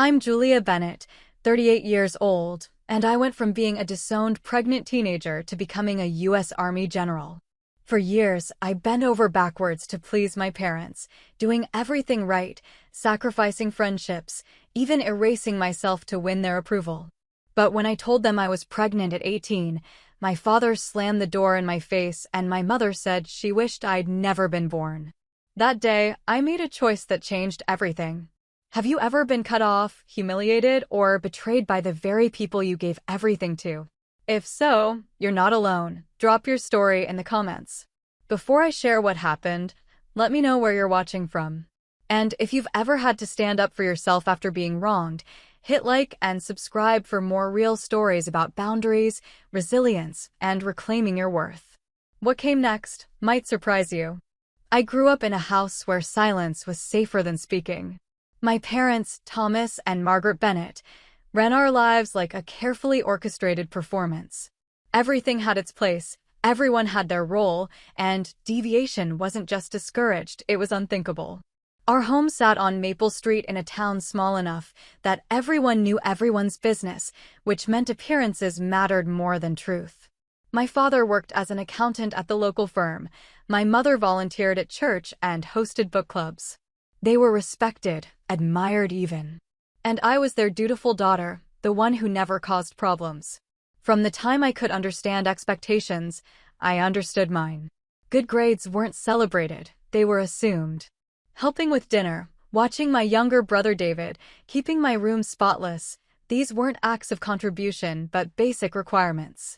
I'm Julia Bennett, 38 years old, and I went from being a disowned pregnant teenager to becoming a U.S. Army general. For years, I bent over backwards to please my parents, doing everything right, sacrificing friendships, even erasing myself to win their approval. But when I told them I was pregnant at 18, my father slammed the door in my face and my mother said she wished I'd never been born. That day, I made a choice that changed everything. Have you ever been cut off, humiliated, or betrayed by the very people you gave everything to? If so, you're not alone. Drop your story in the comments. Before I share what happened, let me know where you're watching from. And if you've ever had to stand up for yourself after being wronged, hit like and subscribe for more real stories about boundaries, resilience, and reclaiming your worth. What came next might surprise you. I grew up in a house where silence was safer than speaking. My parents, Thomas and Margaret Bennett, ran our lives like a carefully orchestrated performance. Everything had its place, everyone had their role, and deviation wasn't just discouraged, it was unthinkable. Our home sat on Maple Street in a town small enough that everyone knew everyone's business, which meant appearances mattered more than truth. My father worked as an accountant at the local firm. My mother volunteered at church and hosted book clubs. They were respected, admired even. And I was their dutiful daughter, the one who never caused problems. From the time I could understand expectations, I understood mine. Good grades weren't celebrated, they were assumed. Helping with dinner, watching my younger brother David, keeping my room spotless, these weren't acts of contribution but basic requirements.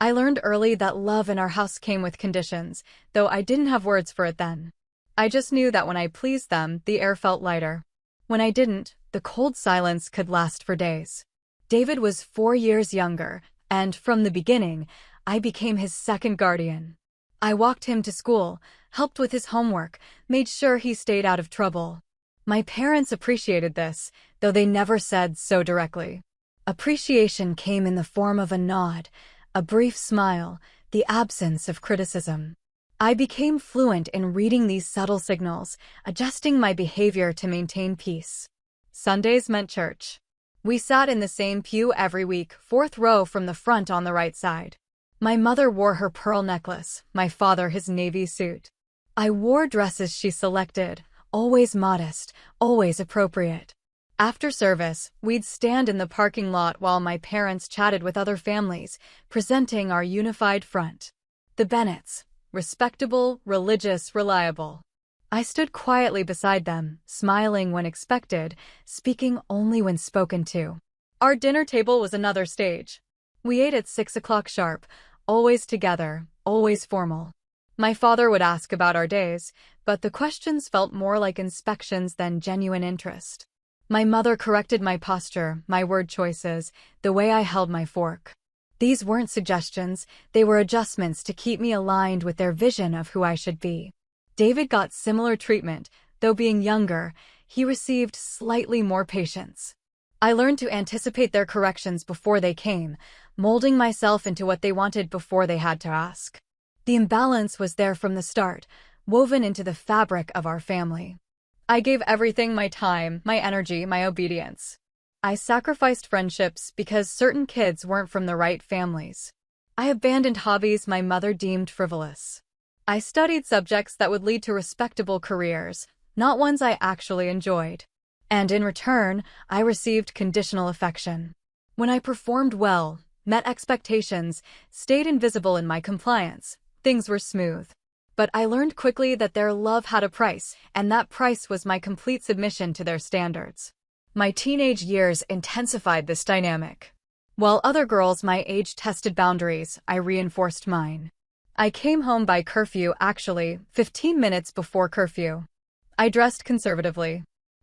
I learned early that love in our house came with conditions, though I didn't have words for it then. I just knew that when I pleased them, the air felt lighter. When I didn't, the cold silence could last for days. David was 4 years younger, and from the beginning, I became his second guardian. I walked him to school, helped with his homework, made sure he stayed out of trouble. My parents appreciated this, though they never said so directly. Appreciation came in the form of a nod, a brief smile, the absence of criticism. I became fluent in reading these subtle signals, adjusting my behavior to maintain peace. Sundays meant church. We sat in the same pew every week, 4th row from the front on the right side. My mother wore her pearl necklace, my father his navy suit. I wore dresses she selected, always modest, always appropriate. After service, we'd stand in the parking lot while my parents chatted with other families, presenting our unified front. The Bennetts. Respectable, religious, reliable. I stood quietly beside them, smiling when expected, speaking only when spoken to. Our dinner table was another stage. We ate at 6 o'clock sharp, always together, always formal. My father would ask about our days, but the questions felt more like inspections than genuine interest. My mother corrected my posture, my word choices, the way I held my fork. These weren't suggestions, they were adjustments to keep me aligned with their vision of who I should be. David got similar treatment, though being younger, he received slightly more patience. I learned to anticipate their corrections before they came, molding myself into what they wanted before they had to ask. The imbalance was there from the start, woven into the fabric of our family. I gave everything: my time, my energy, my obedience. I sacrificed friendships because certain kids weren't from the right families. I abandoned hobbies my mother deemed frivolous. I studied subjects that would lead to respectable careers, not ones I actually enjoyed. And in return, I received conditional affection. When I performed well, met expectations, stayed invisible in my compliance, things were smooth. But I learned quickly that their love had a price, and that price was my complete submission to their standards. My teenage years intensified this dynamic. While other girls my age tested boundaries, I reinforced mine. I came home by curfew, actually, 15 minutes before curfew. I dressed conservatively.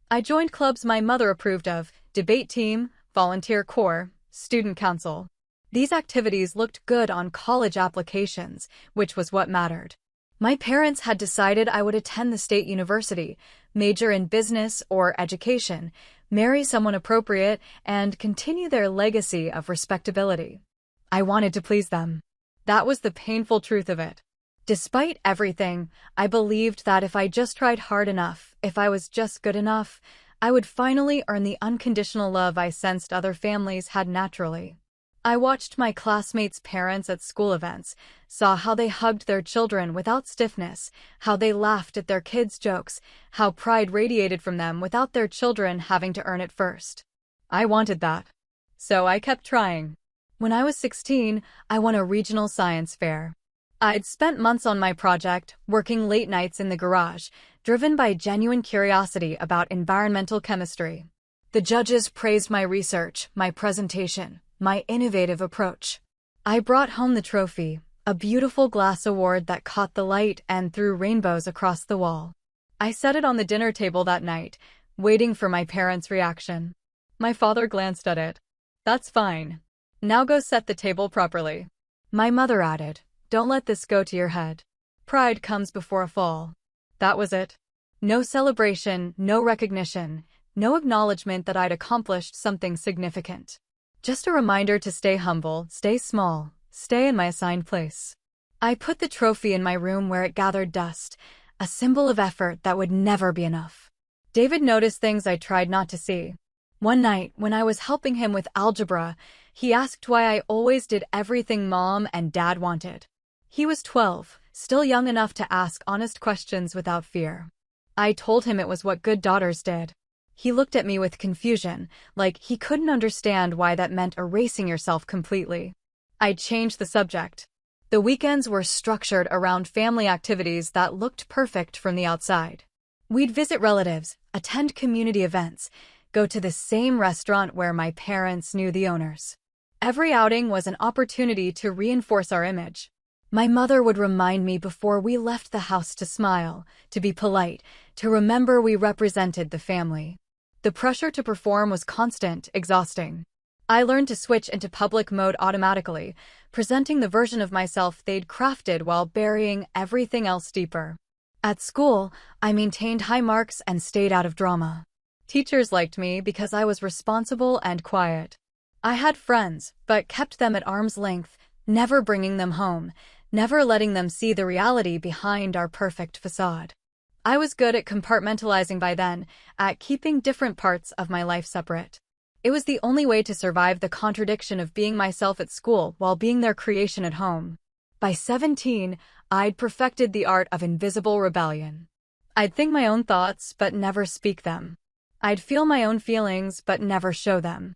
I joined clubs my mother approved of: debate team, volunteer corps, student council. These activities looked good on college applications, which was what mattered. My parents had decided I would attend the state university, major in business or education, marry someone appropriate, and continue their legacy of respectability. I wanted to please them. That was the painful truth of it. Despite everything, I believed that if I just tried hard enough, if I was just good enough, I would finally earn the unconditional love I sensed other families had naturally. I watched my classmates' parents at school events, saw how they hugged their children without stiffness, how they laughed at their kids' jokes, how pride radiated from them without their children having to earn it first. I wanted that. So I kept trying. When I was 16, I won a regional science fair. I'd spent months on my project, working late nights in the garage, driven by genuine curiosity about environmental chemistry. The judges praised my research, my presentation, my innovative approach. I brought home the trophy, a beautiful glass award that caught the light and threw rainbows across the wall. I set it on the dinner table that night, waiting for my parents' reaction. My father glanced at it. "That's fine. Now go set the table properly." My mother added, "Don't let this go to your head. Pride comes before a fall." That was it. No celebration, no recognition, no acknowledgement that I'd accomplished something significant. Just a reminder to stay humble, stay small, stay in my assigned place. I put the trophy in my room where it gathered dust, a symbol of effort that would never be enough. David noticed things I tried not to see. One night, when I was helping him with algebra, he asked why I always did everything Mom and Dad wanted. He was 12, still young enough to ask honest questions without fear. I told him it was what good daughters did. He looked at me with confusion, like he couldn't understand why that meant erasing yourself completely. I changed the subject. The weekends were structured around family activities that looked perfect from the outside. We'd visit relatives, attend community events, go to the same restaurant where my parents knew the owners. Every outing was an opportunity to reinforce our image. My mother would remind me before we left the house to smile, to be polite, to remember we represented the family. The pressure to perform was constant, exhausting. I learned to switch into public mode automatically, presenting the version of myself they'd crafted while burying everything else deeper. At school, I maintained high marks and stayed out of drama. Teachers liked me because I was responsible and quiet. I had friends, but kept them at arm's length, never bringing them home, never letting them see the reality behind our perfect facade. I was good at compartmentalizing by then, at keeping different parts of my life separate. It was the only way to survive the contradiction of being myself at school while being their creation at home. By 17, I'd perfected the art of invisible rebellion. I'd think my own thoughts, but never speak them. I'd feel my own feelings, but never show them.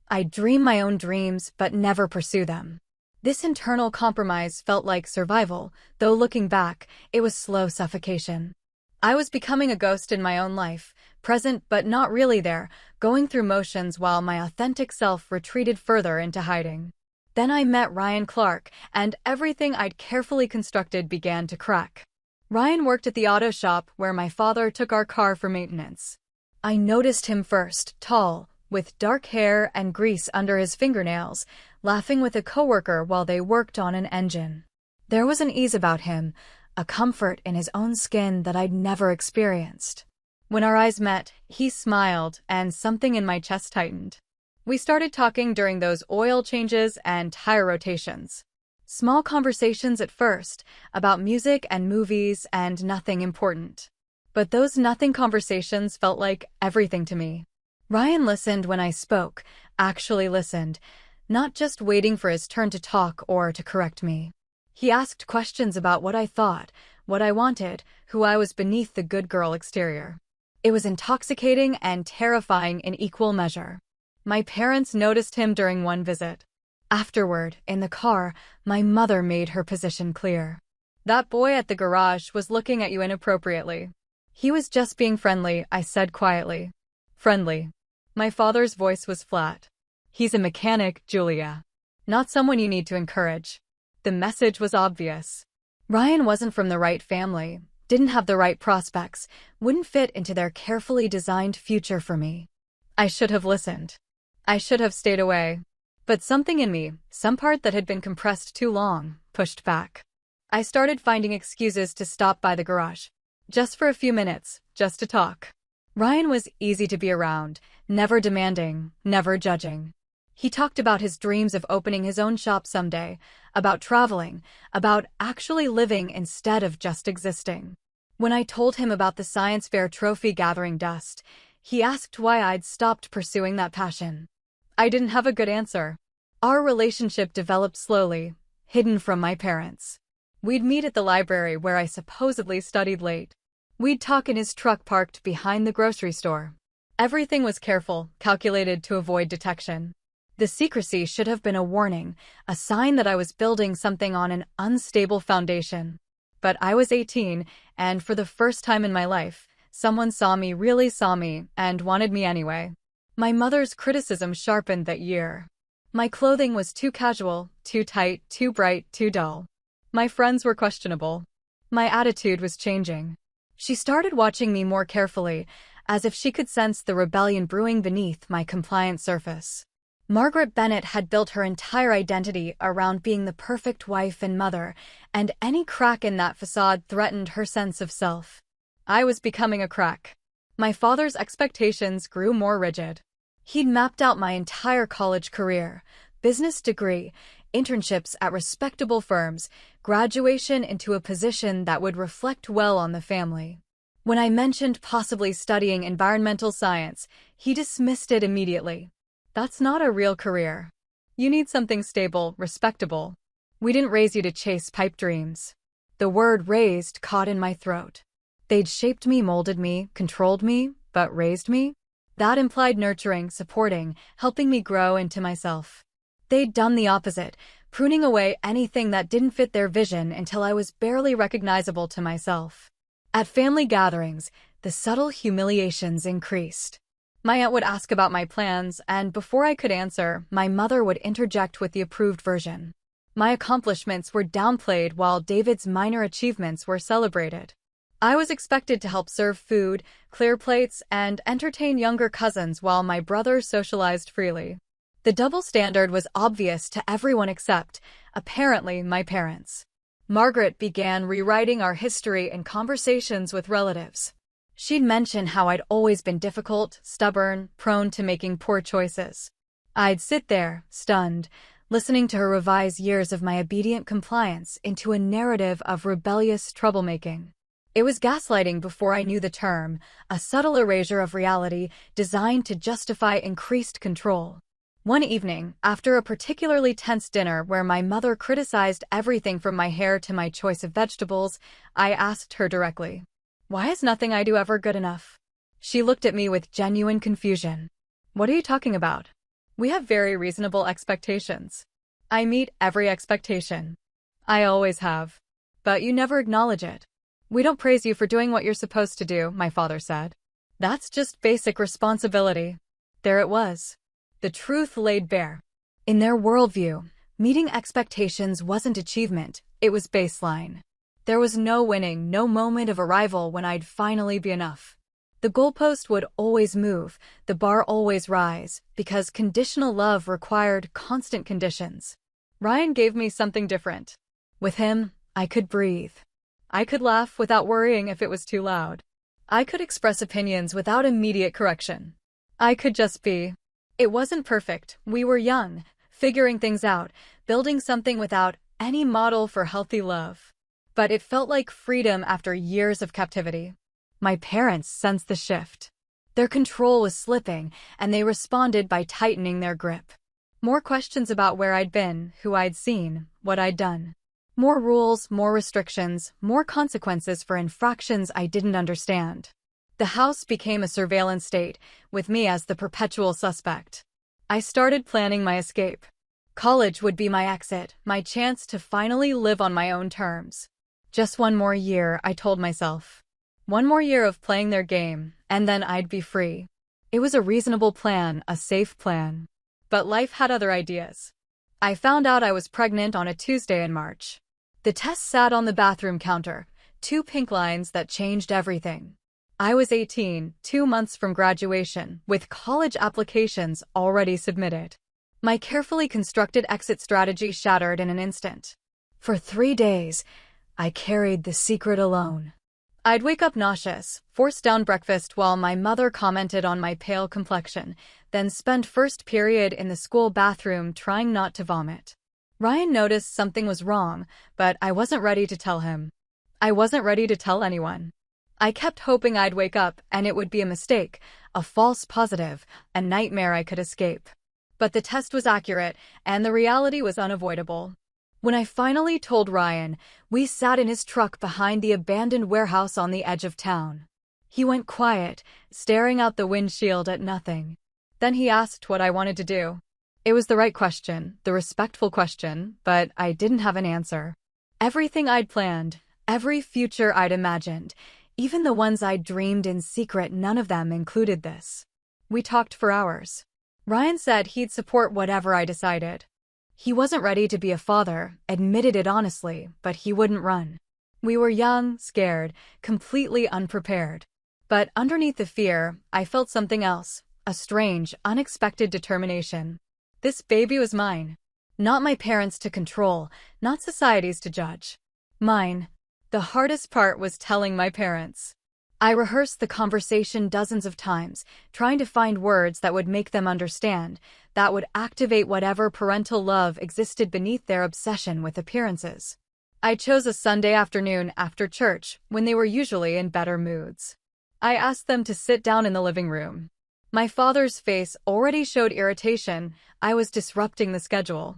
I'd dream my own dreams, but never pursue them. This internal compromise felt like survival, though looking back, it was slow suffocation. I was becoming a ghost in my own life, present but not really there, going through motions while my authentic self retreated further into hiding. Then I met Ryan Clark, and everything I'd carefully constructed began to crack. Ryan worked at the auto shop where my father took our car for maintenance. I noticed him first, tall, with dark hair and grease under his fingernails, laughing with a coworker while they worked on an engine. There was an ease about him, a comfort in his own skin that I'd never experienced. When our eyes met, he smiled, and something in my chest tightened. We started talking during those oil changes and tire rotations. Small conversations at first, about music and movies and nothing important. But those nothing conversations felt like everything to me. Ryan listened when I spoke, actually listened, not just waiting for his turn to talk or to correct me. He asked questions about what I thought, what I wanted, who I was beneath the good girl exterior. It was intoxicating and terrifying in equal measure. My parents noticed him during one visit. Afterward, in the car, my mother made her position clear. "That boy at the garage was looking at you inappropriately." "He was just being friendly," I said quietly. "Friendly." My father's voice was flat. "He's a mechanic, Julia. Not someone you need to encourage." The message was obvious. Ryan wasn't from the right family, didn't have the right prospects, wouldn't fit into their carefully designed future for me. I should have listened. I should have stayed away. But something in me, some part that had been compressed too long, pushed back. I started finding excuses to stop by the garage. Just for a few minutes, just to talk. Ryan was easy to be around, never demanding, never judging. He talked about his dreams of opening his own shop someday, about traveling, about actually living instead of just existing. When I told him about the science fair trophy gathering dust, He asked why I'd stopped pursuing that passion. I didn't have a good answer. Our relationship developed slowly, hidden from my parents. We'd meet at the library where I supposedly studied late. We'd talk in his truck parked behind the grocery store. Everything was careful, calculated to avoid detection. The secrecy should have been a warning, a sign that I was building something on an unstable foundation. But I was 18, and for the first time in my life, someone really saw me, and wanted me anyway. My mother's criticism sharpened that year. My clothing was too casual, too tight, too bright, too dull. My friends were questionable. My attitude was changing. She started watching me more carefully, as if she could sense the rebellion brewing beneath my compliant surface. Margaret Bennett had built her entire identity around being the perfect wife and mother, and any crack in that facade threatened her sense of self. I was becoming a crack. My father's expectations grew more rigid. He'd mapped out my entire college career, business degree, internships at respectable firms, graduation into a position that would reflect well on the family. When I mentioned possibly studying environmental science, he dismissed it immediately. That's not a real career. You need something stable, respectable. We didn't raise you to chase pipe dreams. The word raised caught in my throat. They'd shaped me, molded me, controlled me, but raised me? That implied nurturing, supporting, helping me grow into myself. They'd done the opposite, pruning away anything that didn't fit their vision until I was barely recognizable to myself. At family gatherings, the subtle humiliations increased. My aunt would ask about my plans, and before I could answer, my mother would interject with the approved version. My accomplishments were downplayed while David's minor achievements were celebrated. I was expected to help serve food, clear plates, and entertain younger cousins while my brother socialized freely. The double standard was obvious to everyone except, apparently, my parents. Margaret began rewriting our history in conversations with relatives. She'd mention how I'd always been difficult, stubborn, prone to making poor choices. I'd sit there, stunned, listening to her revise years of my obedient compliance into a narrative of rebellious troublemaking. It was gaslighting before I knew the term, a subtle erasure of reality designed to justify increased control. One evening, after a particularly tense dinner where my mother criticized everything from my hair to my choice of vegetables, I asked her directly, "Why is nothing I do ever good enough?" She looked at me with genuine confusion. "What are you talking about? We have very reasonable expectations. I meet every expectation. I always have. But you never acknowledge it. We don't praise you for doing what you're supposed to do," my father said. "That's just basic responsibility." There it was. The truth laid bare. In their worldview, meeting expectations wasn't achievement, it was baseline. There was no winning, no moment of arrival when I'd finally be enough. The goalpost would always move, the bar always rise, because conditional love required constant conditions. Ryan gave me something different. With him, I could breathe. I could laugh without worrying if it was too loud. I could express opinions without immediate correction. I could just be. It wasn't perfect. We were young, figuring things out, building something without any model for healthy love. But it felt like freedom after years of captivity. My parents sensed the shift. Their control was slipping, and they responded by tightening their grip. More questions about where I'd been, who I'd seen, what I'd done. More rules, more restrictions, more consequences for infractions I didn't understand. The house became a surveillance state, with me as the perpetual suspect. I started planning my escape. College would be my exit, my chance to finally live on my own terms. Just one more year, I told myself. One more year of playing their game, and then I'd be free. It was a reasonable plan, a safe plan. But life had other ideas. I found out I was pregnant on a Tuesday in March. The test sat on the bathroom counter, 2 pink lines that changed everything. I was 18, 2 months from graduation, with college applications already submitted. My carefully constructed exit strategy shattered in an instant. For 3 days, I carried the secret alone. I'd wake up nauseous, force down breakfast while my mother commented on my pale complexion, then spend first period in the school bathroom trying not to vomit. Ryan noticed something was wrong, but I wasn't ready to tell him. I wasn't ready to tell anyone. I kept hoping I'd wake up and it would be a mistake, a false positive, a nightmare I could escape. But the test was accurate, and the reality was unavoidable. When I finally told Ryan, we sat in his truck behind the abandoned warehouse on the edge of town. He went quiet, staring out the windshield at nothing. Then he asked what I wanted to do. It was the right question, the respectful question, but I didn't have an answer. Everything I'd planned, every future I'd imagined, even the ones I'd dreamed in secret, none of them included this. We talked for hours. Ryan said he'd support whatever I decided. He wasn't ready to be a father, admitted it honestly, but he wouldn't run. We were young, scared, completely unprepared. But underneath the fear, I felt something else, a strange, unexpected determination. This baby was mine. Not my parents to control, not society's to judge. Mine. The hardest part was telling my parents. I rehearsed the conversation dozens of times, trying to find words that would make them understand, that would activate whatever parental love existed beneath their obsession with appearances. I chose a Sunday afternoon after church, when they were usually in better moods. I asked them to sit down in the living room. My father's face already showed irritation. I was disrupting the schedule.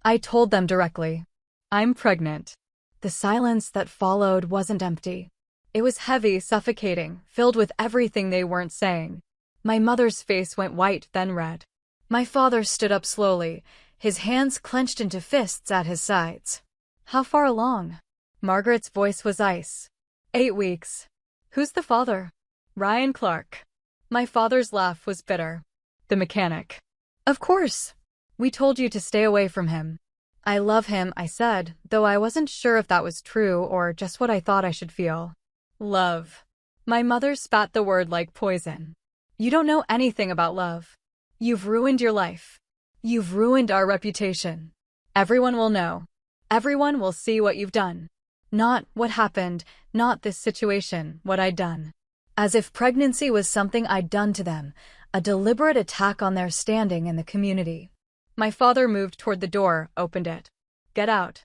I told them directly, I'm pregnant. The silence that followed wasn't empty. It was heavy, suffocating, filled with everything they weren't saying. My mother's face went white, then red. My father stood up slowly, his hands clenched into fists at his sides. How far along? Margaret's voice was ice. 8 weeks. Who's the father? Ryan Clark. My father's laugh was bitter. The mechanic. Of course. We told you to stay away from him. I love him, I said, though I wasn't sure if that was true or just what I thought I should feel. Love. My mother spat the word like poison. You don't know anything about love. You've ruined your life. You've ruined our reputation. Everyone will know. Everyone will see what you've done. Not what happened, not this situation, what I'd done. As if pregnancy was something I'd done to them, a deliberate attack on their standing in the community. My father moved toward the door, opened it. Get out.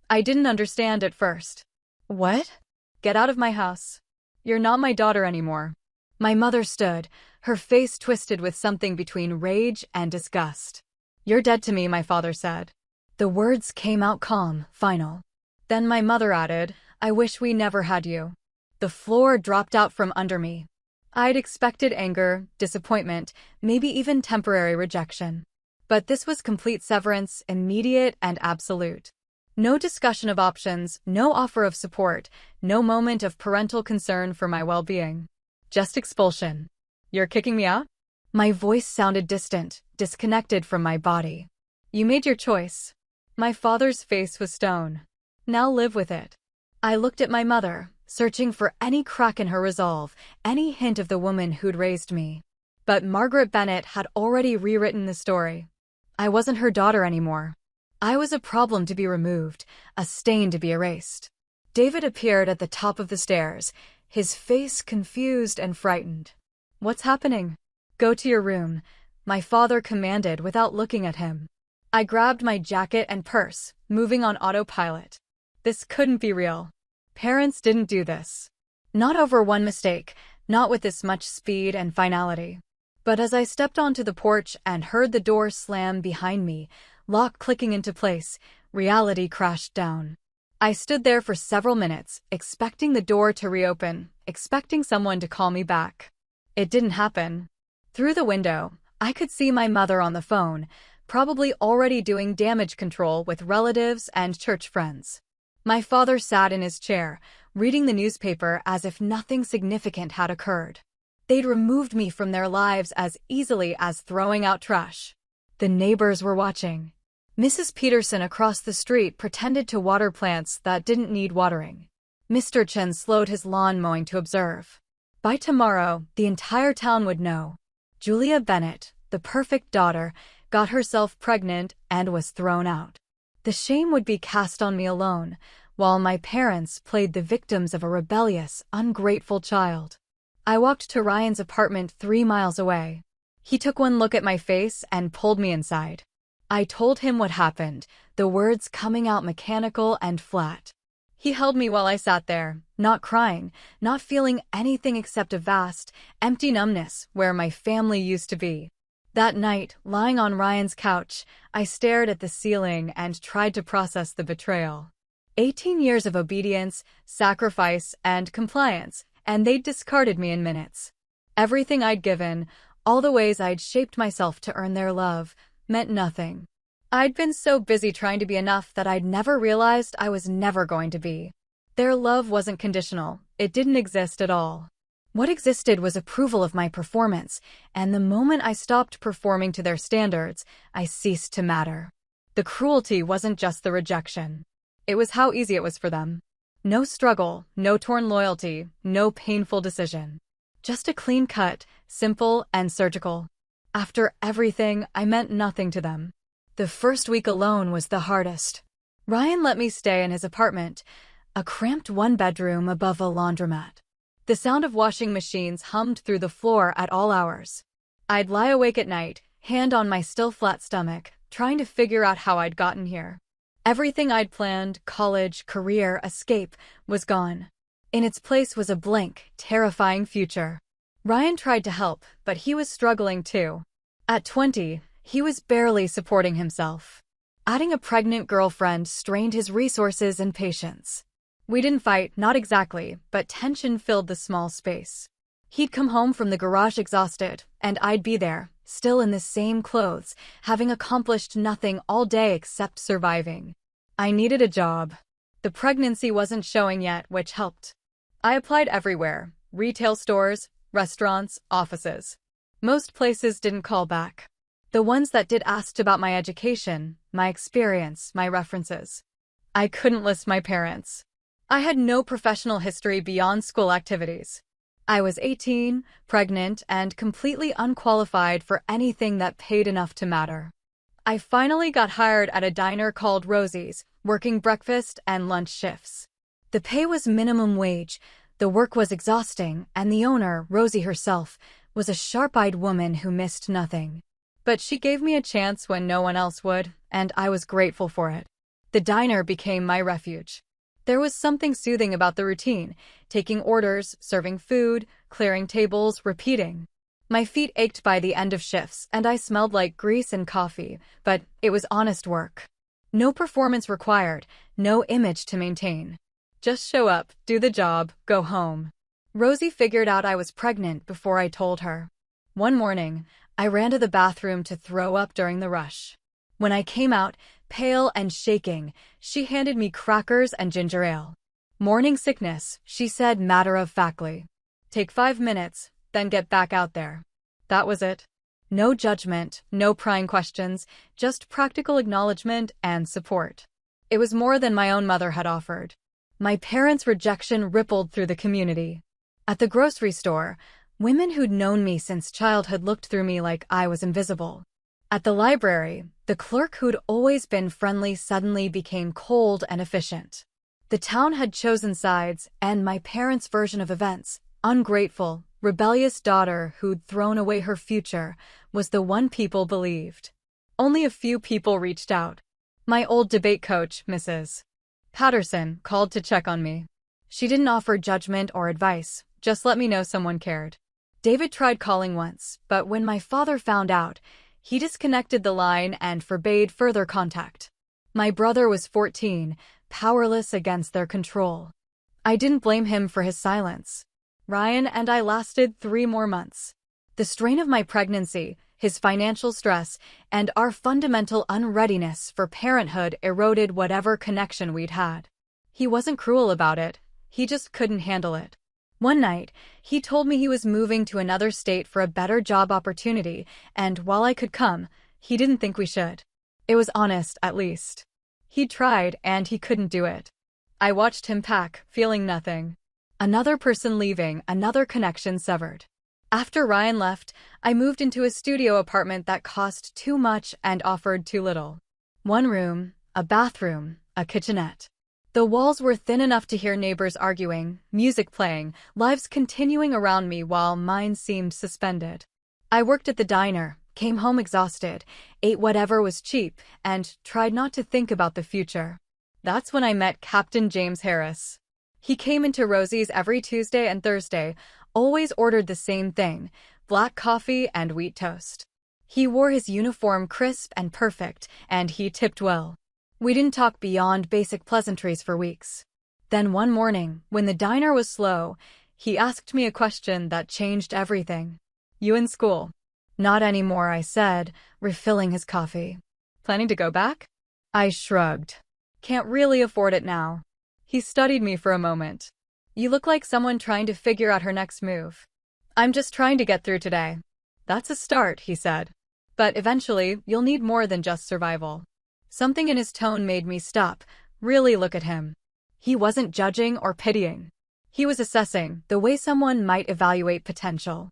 I didn't understand at first. What? Get out of my house. You're not my daughter anymore. My mother stood, her face twisted with something between rage and disgust. You're dead to me, my father said. The words came out calm, final. Then my mother added, I wish we never had you. The floor dropped out from under me. I'd expected anger, disappointment, maybe even temporary rejection. But this was complete severance, immediate and absolute. No discussion of options, no offer of support, no moment of parental concern for my well-being. Just expulsion. You're kicking me out? My voice sounded distant, disconnected from my body. You made your choice. My father's face was stone. Now live with it. I looked at my mother, searching for any crack in her resolve, any hint of the woman who'd raised me. But Margaret Bennett had already rewritten the story. I wasn't her daughter anymore. I was a problem to be removed, a stain to be erased. David appeared at the top of the stairs, his face confused and frightened. What's happening? Go to your room, my father commanded without looking at him. I grabbed my jacket and purse, moving on autopilot. This couldn't be real. Parents didn't do this. Not over one mistake, not with this much speed and finality. But as I stepped onto the porch and heard the door slam behind me, lock clicking into place, reality crashed down. I stood there for several minutes, expecting the door to reopen, expecting someone to call me back. It didn't happen. Through the window, I could see my mother on the phone, probably already doing damage control with relatives and church friends. My father sat in his chair, reading the newspaper as if nothing significant had occurred. They'd removed me from their lives as easily as throwing out trash. The neighbors were watching. Mrs. Peterson across the street pretended to water plants that didn't need watering. Mr. Chen slowed his lawn mowing to observe. By tomorrow, the entire town would know. Julia Bennett, the perfect daughter, got herself pregnant and was thrown out. The shame would be cast on me alone, while my parents played the victims of a rebellious, ungrateful child. I walked to Ryan's apartment 3 miles away. He took one look at my face and pulled me inside. I told him what happened, the words coming out mechanical and flat. He held me while I sat there, not crying, not feeling anything except a vast, empty numbness where my family used to be. That night, lying on Ryan's couch, I stared at the ceiling and tried to process the betrayal. 18 years of obedience, sacrifice, and compliance, and they'd discarded me in minutes. Everything I'd given, all the ways I'd shaped myself to earn their love, meant nothing. I'd been so busy trying to be enough that I'd never realized I was never going to be. Their love wasn't conditional. It didn't exist at all. What existed was approval of my performance, and the moment I stopped performing to their standards, I ceased to matter. The cruelty wasn't just the rejection. It was how easy it was for them. No struggle, no torn loyalty, no painful decision. Just a clean cut, simple and surgical. After everything, I meant nothing to them. The first week alone was the hardest. Ryan let me stay in his apartment, a cramped one-bedroom above a laundromat. The sound of washing machines hummed through the floor at all hours. I'd lie awake at night, hand on my still flat stomach, trying to figure out how I'd gotten here. Everything I'd planned, college, career, escape, was gone. In its place was a blank, terrifying future. Ryan tried to help, but he was struggling too. At 20, he was barely supporting himself. Adding a pregnant girlfriend strained his resources and patience. We didn't fight, not exactly, but tension filled the small space. He'd come home from the garage exhausted, and I'd be there, still in the same clothes, having accomplished nothing all day except surviving. I needed a job. The pregnancy wasn't showing yet, which helped. I applied everywhere: retail stores, restaurants, offices. Most places didn't call back. The ones that did asked about my education, my experience, my references. I couldn't list my parents. I had no professional history beyond school activities. I was 18, pregnant, and completely unqualified for anything that paid enough to matter. I finally got hired at a diner called Rosie's, working breakfast and lunch shifts. The pay was minimum wage, the work was exhausting, and the owner, Rosie herself, was a sharp-eyed woman who missed nothing. But she gave me a chance when no one else would, and I was grateful for it. The diner became my refuge. There was something soothing about the routine, taking orders, serving food, clearing tables, repeating. My feet ached by the end of shifts, and I smelled like grease and coffee, but it was honest work. No performance required, no image to maintain. Just show up, do the job, go home. Rosie figured out I was pregnant before I told her. One morning, I ran to the bathroom to throw up during the rush. When I came out, pale and shaking, she handed me crackers and ginger ale. Morning sickness, she said matter-of-factly. Take 5 minutes, then get back out there. That was it. No judgment, no prying questions, just practical acknowledgement and support. It was more than my own mother had offered. My parents' rejection rippled through the community. At the grocery store, women who'd known me since childhood looked through me like I was invisible. At the library, the clerk who'd always been friendly suddenly became cold and efficient. The town had chosen sides, and my parents' version of events, ungrateful, rebellious daughter who'd thrown away her future, was the one people believed. Only a few people reached out. My old debate coach, Mrs. Patterson, called to check on me. She didn't offer judgment or advice, just let me know someone cared. David tried calling once, but when my father found out, he disconnected the line and forbade further contact. My brother was 14, powerless against their control. I didn't blame him for his silence. Ryan and I lasted 3 more months. The strain of my pregnancy, his financial stress, and our fundamental unreadiness for parenthood eroded whatever connection we'd had. He wasn't cruel about it, he just couldn't handle it. One night, he told me he was moving to another state for a better job opportunity, and while I could come, he didn't think we should. It was honest, at least. He'd tried, and he couldn't do it. I watched him pack, feeling nothing. Another person leaving, another connection severed. After Ryan left, I moved into a studio apartment that cost too much and offered too little. 1 room, a bathroom, a kitchenette. The walls were thin enough to hear neighbors arguing, music playing, lives continuing around me while mine seemed suspended. I worked at the diner, came home exhausted, ate whatever was cheap, and tried not to think about the future. That's when I met Captain James Harris. He came into Rosie's every Tuesday and Thursday, always ordered the same thing, black coffee and wheat toast. He wore his uniform crisp and perfect, and he tipped well. We didn't talk beyond basic pleasantries for weeks. Then one morning, when the diner was slow, he asked me a question that changed everything. "You in school?" "Not anymore," I said, refilling his coffee. "Planning to go back?" I shrugged. "Can't really afford it now." He studied me for a moment. "You look like someone trying to figure out her next move." "I'm just trying to get through today." "That's a start," he said. "But eventually, you'll need more than just survival." Something in his tone made me stop, really look at him. He wasn't judging or pitying. He was assessing, the way someone might evaluate potential.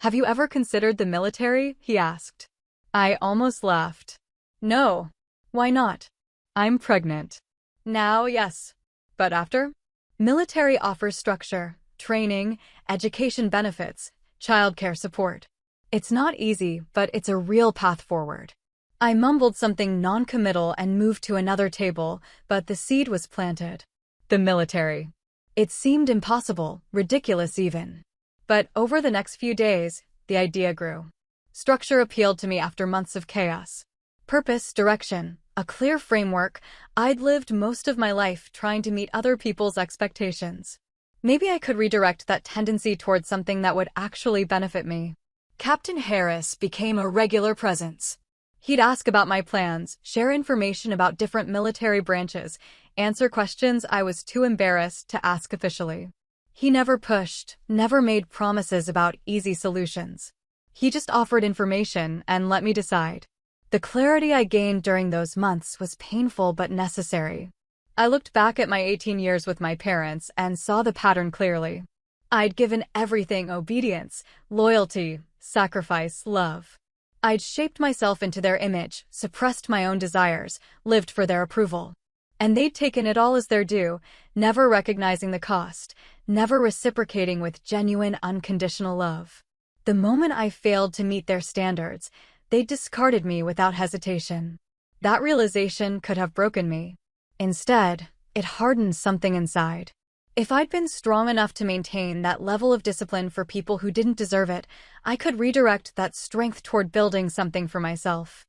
"Have you ever considered the military?" he asked. I almost laughed. "No." "Why not?" "I'm pregnant." "Now, yes. But after?" "Military offers structure, training, education benefits, childcare support. It's not easy, but it's a real path forward." I mumbled something non-committal and moved to another table, but the seed was planted. The military. It seemed impossible, ridiculous even. But over the next few days, the idea grew. Structure appealed to me after months of chaos. Purpose, direction, a clear framework. I'd lived most of my life trying to meet other people's expectations. Maybe I could redirect that tendency towards something that would actually benefit me. Captain Harris became a regular presence. He'd ask about my plans, share information about different military branches, answer questions I was too embarrassed to ask officially. He never pushed, never made promises about easy solutions. He just offered information and let me decide. The clarity I gained during those months was painful but necessary. I looked back at my 18 years with my parents and saw the pattern clearly. I'd given everything: obedience, loyalty, sacrifice, love. I'd shaped myself into their image, suppressed my own desires, lived for their approval. And they'd taken it all as their due, never recognizing the cost, never reciprocating with genuine, unconditional love. The moment I failed to meet their standards, they discarded me without hesitation. That realization could have broken me. Instead, it hardened something inside. If I'd been strong enough to maintain that level of discipline for people who didn't deserve it, I could redirect that strength toward building something for myself.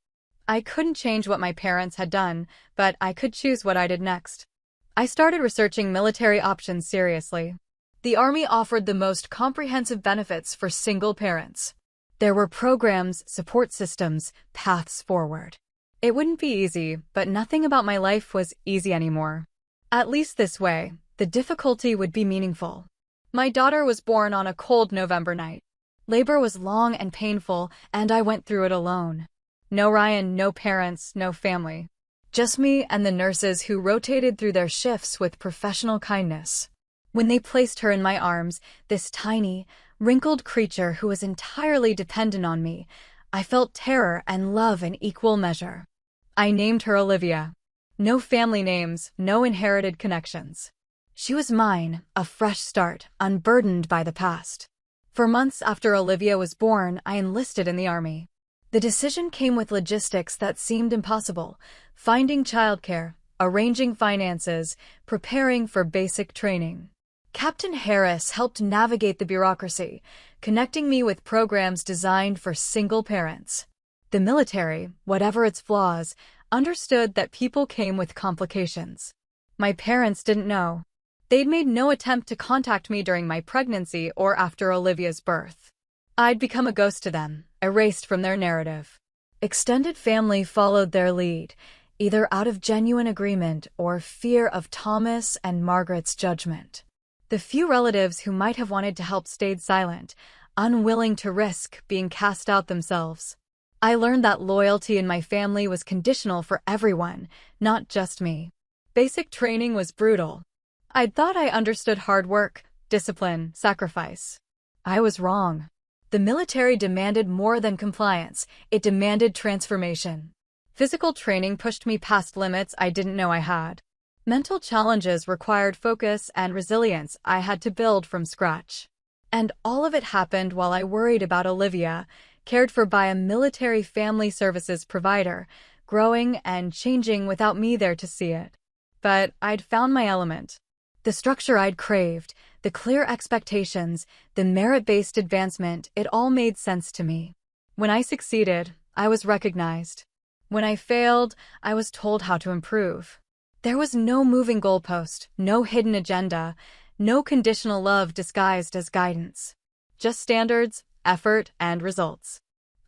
I couldn't change what my parents had done, but I could choose what I did next. I started researching military options seriously. The Army offered the most comprehensive benefits for single parents. There were programs, support systems, paths forward. It wouldn't be easy, but nothing about my life was easy anymore. At least this way, the difficulty would be meaningful. My daughter was born on a cold November night. Labor was long and painful, and I went through it alone. No Ryan, no parents, no family. Just me and the nurses who rotated through their shifts with professional kindness. When they placed her in my arms, this tiny, wrinkled creature who was entirely dependent on me, I felt terror and love in equal measure. I named her Olivia. No family names, no inherited connections. She was mine, a fresh start, unburdened by the past. For months after Olivia was born, I enlisted in the Army. The decision came with logistics that seemed impossible: finding childcare, arranging finances, preparing for basic training. Captain Harris helped navigate the bureaucracy, connecting me with programs designed for single parents. The military, whatever its flaws, understood that people came with complications. My parents didn't know. They'd made no attempt to contact me during my pregnancy or after Olivia's birth. I'd become a ghost to them, erased from their narrative. Extended family followed their lead, either out of genuine agreement or fear of Thomas and Margaret's judgment. The few relatives who might have wanted to help stayed silent, unwilling to risk being cast out themselves. I learned that loyalty in my family was conditional for everyone, not just me. Basic training was brutal. I'd thought I understood hard work, discipline, sacrifice. I was wrong. The military demanded more than compliance, it demanded transformation. Physical training pushed me past limits I didn't know I had. Mental challenges required focus and resilience I had to build from scratch. And all of it happened while I worried about Olivia, cared for by a military family services provider, growing and changing without me there to see it. but I'd found my element. The structure I'd craved, the clear expectations, the merit-based advancement, it all made sense to me. When I succeeded, I was recognized. When I failed, I was told how to improve. There was no moving goalpost, no hidden agenda, no conditional love disguised as guidance. Just standards, effort, and results.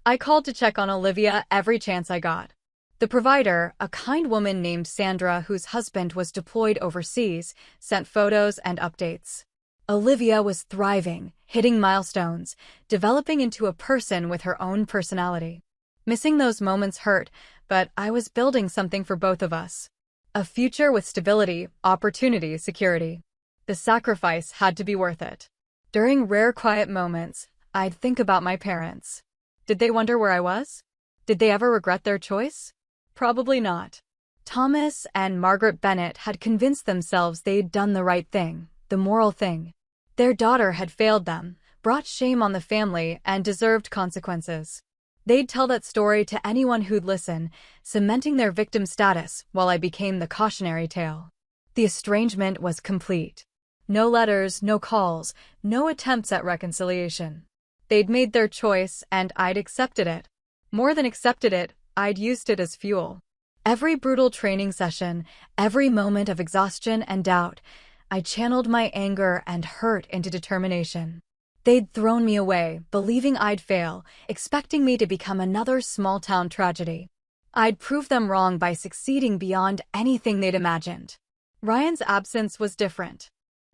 I called to check on Olivia every chance I got. The provider, a kind woman named Sandra whose husband was deployed overseas, sent photos and updates. Olivia was thriving, hitting milestones, developing into a person with her own personality. Missing those moments hurt, but I was building something for both of us. A future with stability, opportunity, security. The sacrifice had to be worth it. During rare quiet moments, I'd think about my parents. Did they wonder where I was? Did they ever regret their choice? Probably not. Thomas and Margaret Bennett had convinced themselves they'd done the right thing, the moral thing. Their daughter had failed them, brought shame on the family, and deserved consequences. They'd tell that story to anyone who'd listen, cementing their victim status while I became the cautionary tale. The estrangement was complete. No letters, no calls, no attempts at reconciliation. They'd made their choice, and I'd accepted it. More than accepted it, I'd used it as fuel. Every brutal training session, every moment of exhaustion and doubt, I channeled my anger and hurt into determination. They'd thrown me away, believing I'd fail, expecting me to become another small-town tragedy. I'd prove them wrong by succeeding beyond anything they'd imagined. Ryan's absence was different.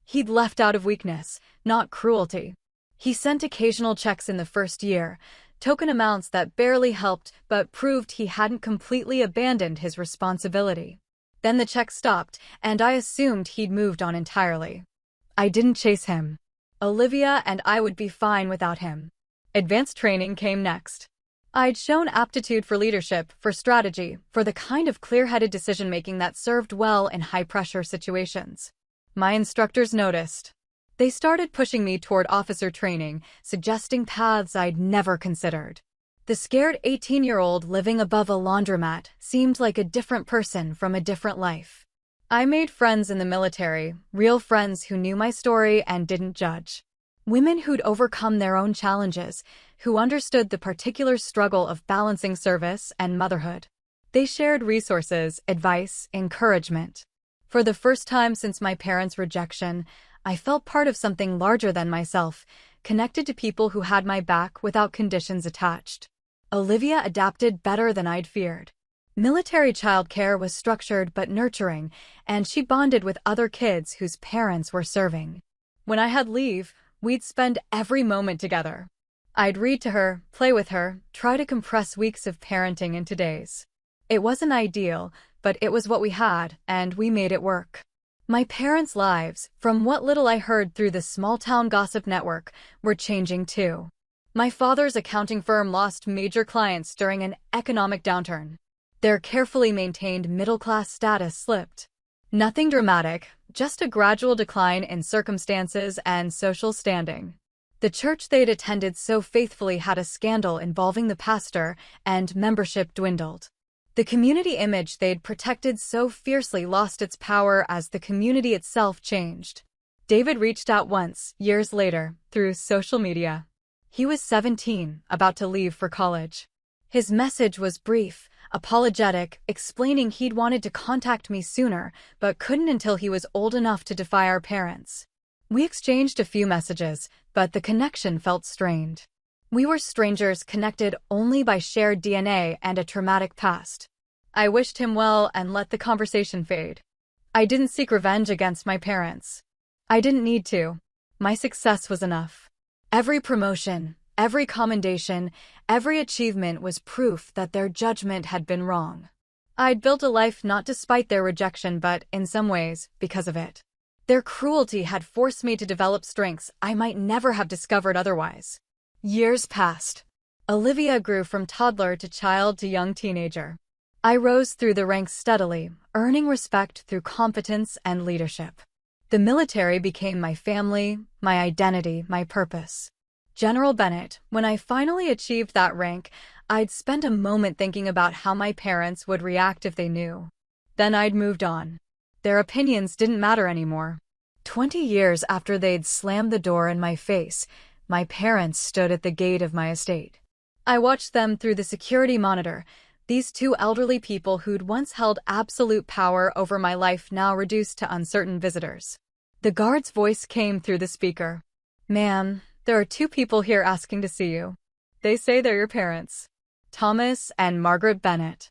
He'd left out of weakness, not cruelty. He sent occasional checks in the first year, token amounts that barely helped but proved he hadn't completely abandoned his responsibility. Then the check stopped, and I assumed he'd moved on entirely. I didn't chase him. Olivia and I would be fine without him. Advanced training came next. I'd shown aptitude for leadership, for strategy, for the kind of clear-headed decision-making that served well in high-pressure situations. My instructors noticed. They started pushing me toward officer training, suggesting paths I'd never considered. The scared 18-year-old living above a laundromat seemed like a different person from a different life. I made friends in the military, real friends who knew my story and didn't judge. Women who'd overcome their own challenges, who understood the particular struggle of balancing service and motherhood. They shared resources, advice, encouragement. For the first time since my parents' rejection, I felt part of something larger than myself, connected to people who had my back without conditions attached. Olivia adapted better than I'd feared. Military childcare was structured but nurturing, and she bonded with other kids whose parents were serving. When I had leave, we'd spend every moment together. I'd read to her, play with her, try to compress weeks of parenting into days. It wasn't ideal, but it was what we had, and we made it work. My parents' lives, from what little I heard through the small-town gossip network, were changing too. My father's accounting firm lost major clients during an economic downturn. Their carefully maintained middle-class status slipped. Nothing dramatic, just a gradual decline in circumstances and social standing. The church they'd attended so faithfully had a scandal involving the pastor, and membership dwindled. The community image they'd protected so fiercely lost its power as the community itself changed. David reached out once, years later, through social media. He was 17, about to leave for college. His message was brief, apologetic, explaining he'd wanted to contact me sooner, but couldn't until he was old enough to defy our parents. We exchanged a few messages, but the connection felt strained. We were strangers connected only by shared DNA and a traumatic past. I wished him well and let the conversation fade. I didn't seek revenge against my parents. I didn't need to. My success was enough. Every promotion, every commendation, every achievement was proof that their judgment had been wrong. I'd built a life not despite their rejection but, in some ways, because of it. Their cruelty had forced me to develop strengths I might never have discovered otherwise. Years passed. Olivia grew from toddler to child to young teenager. I rose through the ranks steadily, earning respect through competence and leadership. The military became my family, my identity, my purpose. General Bennett, when I finally achieved that rank, I'd spent a moment thinking about how my parents would react if they knew. Then I'd moved on. Their opinions didn't matter anymore. 20 years after they'd slammed the door in my face, my parents stood at the gate of my estate. I watched them through the security monitor, these two elderly people who'd once held absolute power over my life now reduced to uncertain visitors. The guard's voice came through the speaker. "Ma'am, there are two people here asking to see you. They say they're your parents. Thomas and Margaret Bennett."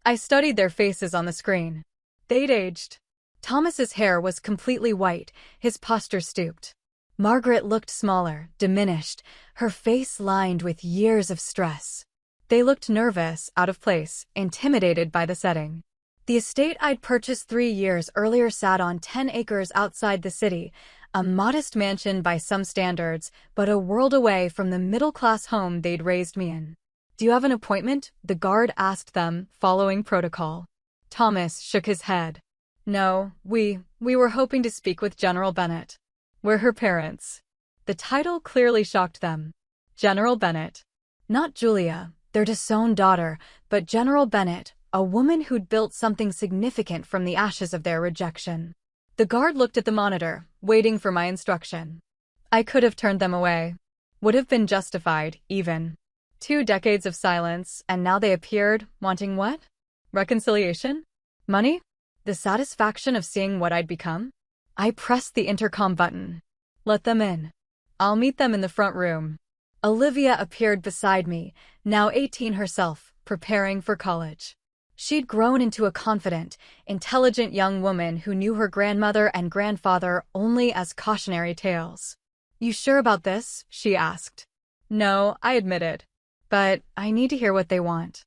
I studied their faces on the screen. They'd aged. Thomas's hair was completely white, his posture stooped. Margaret looked smaller, diminished, her face lined with years of stress. They looked nervous, out of place, intimidated by the setting. The estate I'd purchased 3 years earlier sat on 10 acres outside the city, a modest mansion by some standards, but a world away from the middle-class home they'd raised me in. "Do you have an appointment?" the guard asked them, following protocol. Thomas shook his head. "No, we were hoping to speak with General Bennett. We're her parents." The title clearly shocked them. General Bennett. Not Julia, their disowned daughter, but General Bennett, a woman who'd built something significant from the ashes of their rejection. The guard looked at the monitor, waiting for my instruction. I could have turned them away. Would have been justified, even. 2 decades of silence, and now they appeared, wanting what? Reconciliation? Money? The satisfaction of seeing what I'd become? I pressed the intercom button. "Let them in. I'll meet them in the front room." Olivia appeared beside me, now 18 herself, preparing for college. She'd grown into a confident, intelligent young woman who knew her grandmother and grandfather only as cautionary tales. "You sure about this?" she asked. "No," I admitted. "But I need to hear what they want."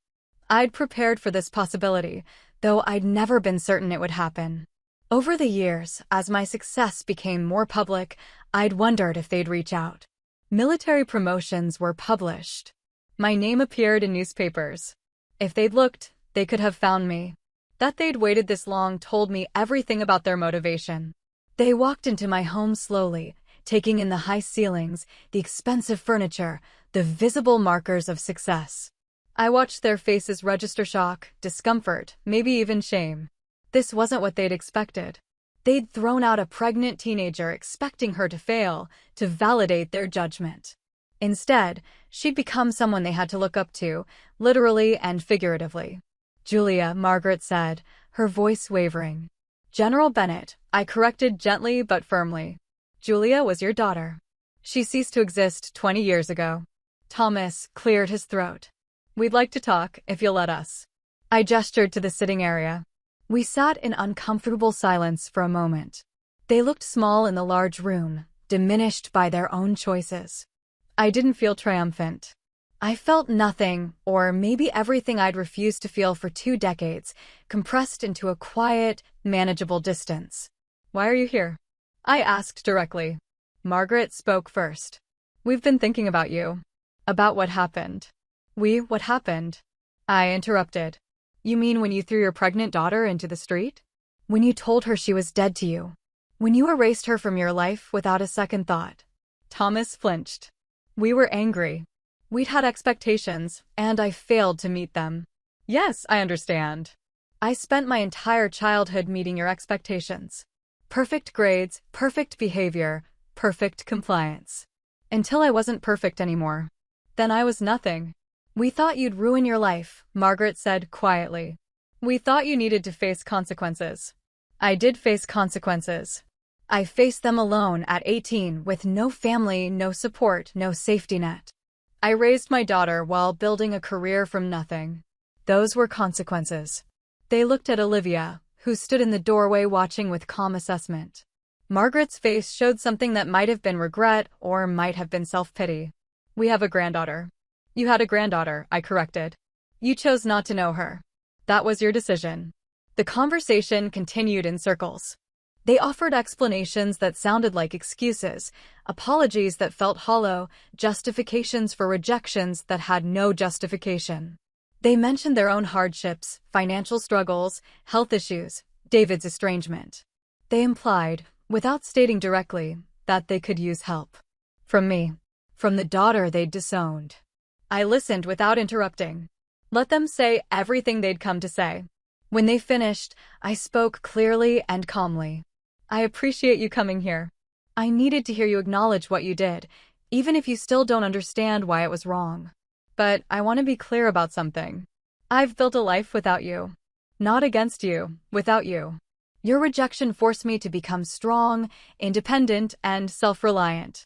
I'd prepared for this possibility, though I'd never been certain it would happen. Over the years, as my success became more public, I'd wondered if they'd reach out. Military promotions were published. My name appeared in newspapers. If they'd looked, they could have found me. That they'd waited this long told me everything about their motivation. They walked into my home slowly, taking in the high ceilings, the expensive furniture, the visible markers of success. I watched their faces register shock, discomfort, maybe even shame. This wasn't what they'd expected. They'd thrown out a pregnant teenager expecting her to fail, to validate their judgment. Instead, she'd become someone they had to look up to, literally and figuratively. "Julia," Margaret said, her voice wavering. "General Bennett," I corrected gently but firmly. "Julia was your daughter. She ceased to exist 20 years ago." Thomas cleared his throat. "We'd like to talk, if you'll let us." I gestured to the sitting area. We sat in uncomfortable silence for a moment. They looked small in the large room, diminished by their own choices. I didn't feel triumphant. I felt nothing, or maybe everything I'd refused to feel for 2 decades, compressed into a quiet, manageable distance. "Why are you here?" I asked directly. Margaret spoke first. "We've been thinking about you. About what happened." What happened?" I interrupted. "You mean when you threw your pregnant daughter into the street? When you told her she was dead to you? When you erased her from your life without a second thought?" Thomas flinched. "We were angry. We'd had expectations, and I failed to meet them." "Yes, I understand. I spent my entire childhood meeting your expectations. Perfect grades, perfect behavior, perfect compliance. Until I wasn't perfect anymore. Then I was nothing." "We thought you'd ruin your life," Margaret said quietly. "We thought you needed to face consequences." I did face consequences. I faced them alone at 18 with no family, no support, no safety net. I raised my daughter while building a career from nothing. Those were consequences. They looked at Olivia, who stood in the doorway watching with calm assessment. Margaret's face showed something that might have been regret or might have been self-pity. "We have a granddaughter." "You had a granddaughter," I corrected. "You chose not to know her. That was your decision." The conversation continued in circles. They offered explanations that sounded like excuses, apologies that felt hollow, justifications for rejections that had no justification. They mentioned their own hardships, financial struggles, health issues, David's estrangement. They implied, without stating directly, that they could use help. From me. From the daughter they'd disowned. I listened without interrupting. Let them say everything they'd come to say. When they finished, I spoke clearly and calmly. I appreciate you coming here. I needed to hear you acknowledge what you did, even if you still don't understand why it was wrong. But I want to be clear about something. I've built a life without you. Not against you, without you. Your rejection forced me to become strong, independent, and self-reliant.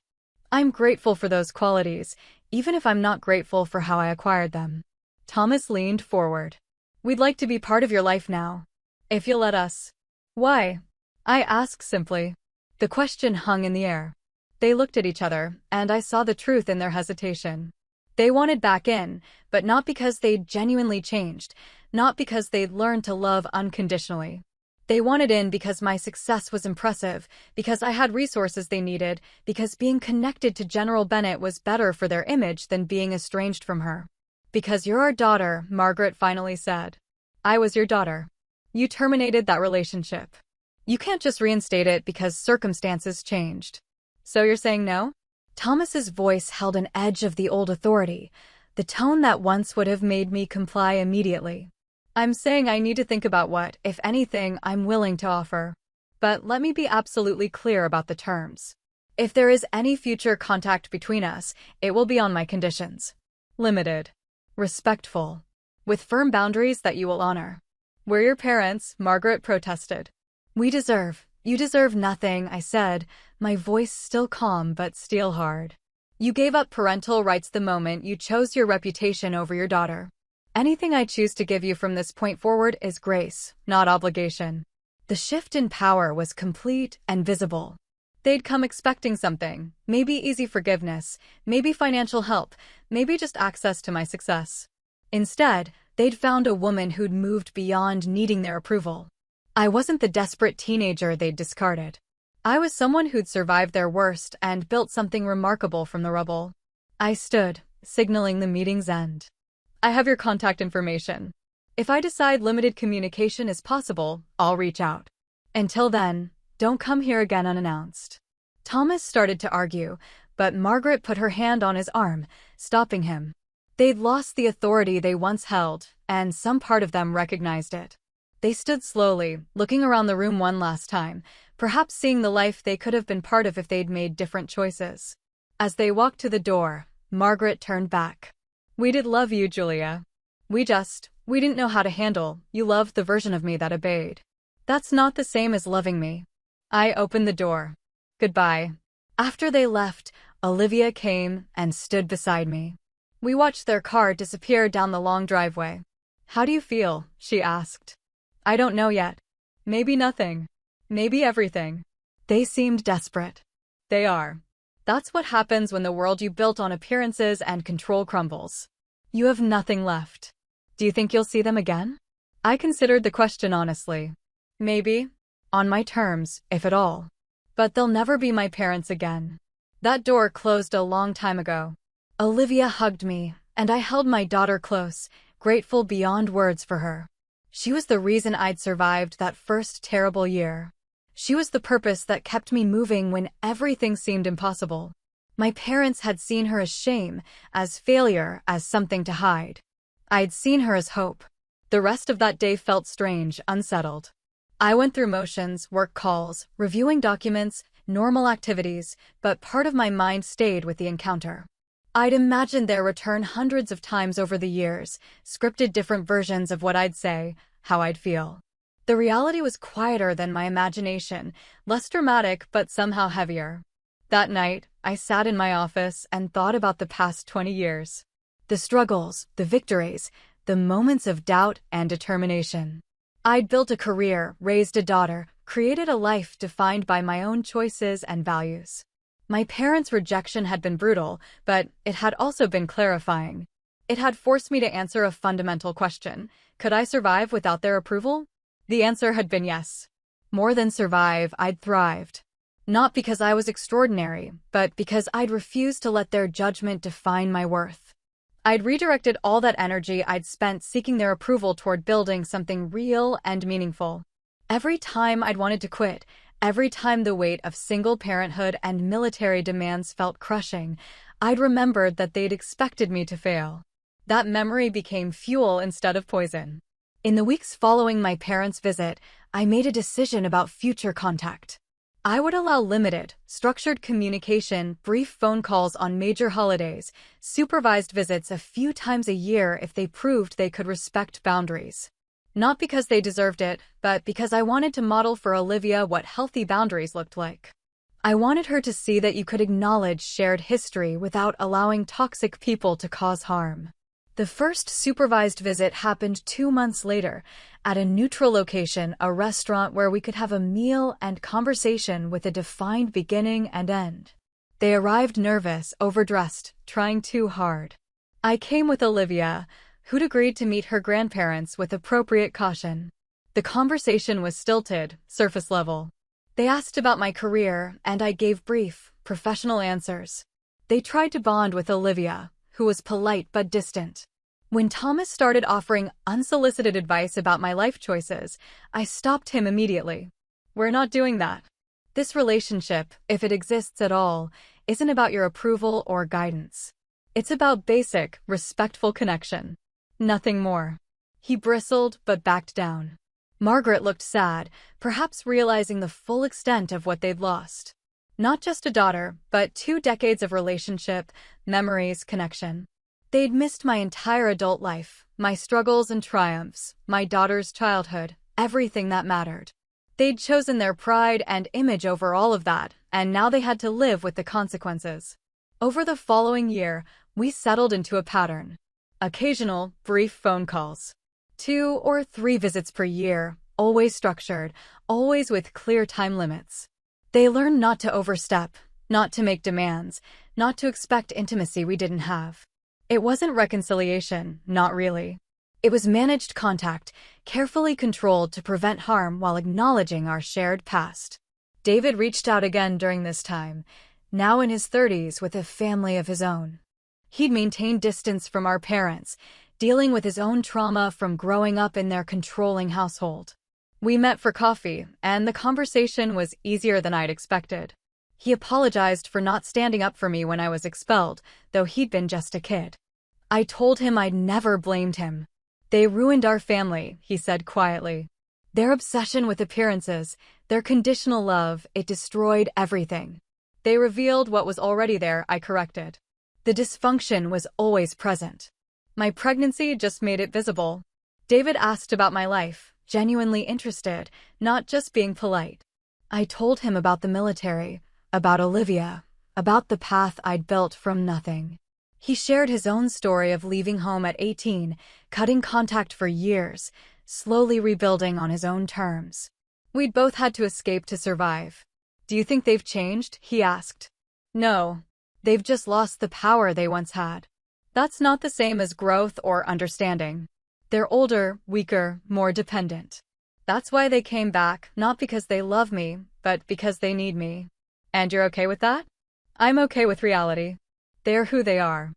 I'm grateful for those qualities, even if I'm not grateful for how I acquired them. Thomas leaned forward. We'd like to be part of your life now. If you'll let us. Why? I asked simply. The question hung in the air. They looked at each other, and I saw the truth in their hesitation. They wanted back in, but not because they'd genuinely changed, not because they'd learned to love unconditionally. They wanted in because my success was impressive, because I had resources they needed, because being connected to General Bennett was better for their image than being estranged from her. Because you're our daughter, Margaret finally said. I was your daughter. You terminated that relationship. You can't just reinstate it because circumstances changed. So you're saying no? Thomas's voice held an edge of the old authority, the tone that once would have made me comply immediately. I'm saying I need to think about what, if anything, I'm willing to offer. But let me be absolutely clear about the terms. If there is any future contact between us, it will be on my conditions. Limited. Respectful. With firm boundaries that you will honor. We're your parents, Margaret protested. You deserve nothing, I said, my voice still calm but steel hard. You gave up parental rights the moment you chose your reputation over your daughter. Anything I choose to give you from this point forward is grace, not obligation. The shift in power was complete and visible. They'd come expecting something, maybe easy forgiveness, maybe financial help, maybe just access to my success. Instead, they'd found a woman who'd moved beyond needing their approval. I wasn't the desperate teenager they'd discarded. I was someone who'd survived their worst and built something remarkable from the rubble. I stood, signaling the meeting's end. I have your contact information. If I decide limited communication is possible, I'll reach out. Until then, don't come here again unannounced. Thomas started to argue, but Margaret put her hand on his arm, stopping him. They'd lost the authority they once held, and some part of them recognized it. They stood slowly, looking around the room one last time, perhaps seeing the life they could have been part of if they'd made different choices. As they walked to the door, Margaret turned back. We did love you, Julia. We didn't know how to handle. You loved the version of me that obeyed. That's not the same as loving me. I opened the door. Goodbye. After they left, Olivia came and stood beside me. We watched their car disappear down the long driveway. How do you feel? She asked. I don't know yet. Maybe nothing. Maybe everything. They seemed desperate. They are. That's what happens when the world you built on appearances and control crumbles. You have nothing left. Do you think you'll see them again? I considered the question honestly. Maybe. On my terms, if at all. But they'll never be my parents again. That door closed a long time ago. Olivia hugged me, and I held my daughter close, grateful beyond words for her. She was the reason I'd survived that first terrible year. She was the purpose that kept me moving when everything seemed impossible. My parents had seen her as shame, as failure, as something to hide. I'd seen her as hope. The rest of that day felt strange, unsettled. I went through motions, work calls, reviewing documents, normal activities, but part of my mind stayed with the encounter. I'd imagined their return hundreds of times over the years, scripted different versions of what I'd say, how I'd feel. The reality was quieter than my imagination, less dramatic but somehow heavier. That night, I sat in my office and thought about the past 20 years. The struggles, the victories, the moments of doubt and determination. I'd built a career, raised a daughter, created a life defined by my own choices and values. My parents' rejection had been brutal, but it had also been clarifying. It had forced me to answer a fundamental question. Could I survive without their approval? The answer had been yes. More than survive, I'd thrived. Not because I was extraordinary, but because I'd refused to let their judgment define my worth. I'd redirected all that energy I'd spent seeking their approval toward building something real and meaningful. Every time I'd wanted to quit, every time the weight of single parenthood and military demands felt crushing, I'd remembered that they'd expected me to fail. That memory became fuel instead of poison. In the weeks following my parents' visit, I made a decision about future contact. I would allow limited, structured communication, brief phone calls on major holidays, supervised visits a few times a year if they proved they could respect boundaries. Not because they deserved it, but because I wanted to model for Olivia what healthy boundaries looked like. I wanted her to see that you could acknowledge shared history without allowing toxic people to cause harm. The first supervised visit happened 2 months later, at a neutral location, a restaurant where we could have a meal and conversation with a defined beginning and end. They arrived nervous, overdressed, trying too hard. I came with Olivia, who'd agreed to meet her grandparents with appropriate caution. The conversation was stilted, surface level. They asked about my career, and I gave brief, professional answers. They tried to bond with Olivia, who was polite but distant. When Thomas started offering unsolicited advice about my life choices, I stopped him immediately. We're not doing that. This relationship, if it exists at all, isn't about your approval or guidance. It's about basic, respectful connection. Nothing more. He bristled but backed down. Margaret looked sad, perhaps realizing the full extent of what they'd lost. Not just a daughter, but 2 decades of relationship, memories, connection. They'd missed my entire adult life, my struggles and triumphs, my daughter's childhood, everything that mattered. They'd chosen their pride and image over all of that, and now they had to live with the consequences. Over the following year, we settled into a pattern. Occasional, brief phone calls. 2 or 3 visits per year, always structured, always with clear time limits. They learned not to overstep, not to make demands, not to expect intimacy we didn't have. It wasn't reconciliation, not really. It was managed contact, carefully controlled to prevent harm while acknowledging our shared past. David reached out again during this time, now in his 30s with a family of his own. He'd maintained distance from our parents, dealing with his own trauma from growing up in their controlling household. We met for coffee, and the conversation was easier than I'd expected. He apologized for not standing up for me when I was expelled, though he'd been just a kid. I told him I'd never blamed him. They ruined our family, he said quietly. Their obsession with appearances, their conditional love, it destroyed everything. They revealed what was already there, I corrected. The dysfunction was always present. My pregnancy just made it visible. David asked about my life, genuinely interested, not just being polite. I told him about the military, about Olivia, about the path I'd built from nothing. He shared his own story of leaving home at 18, cutting contact for years, slowly rebuilding on his own terms. We'd both had to escape to survive. Do you think they've changed? He asked. No. They've just lost the power they once had. That's not the same as growth or understanding. They're older, weaker, more dependent. That's why they came back, not because they love me, but because they need me. And you're okay with that? I'm okay with reality. They're who they are.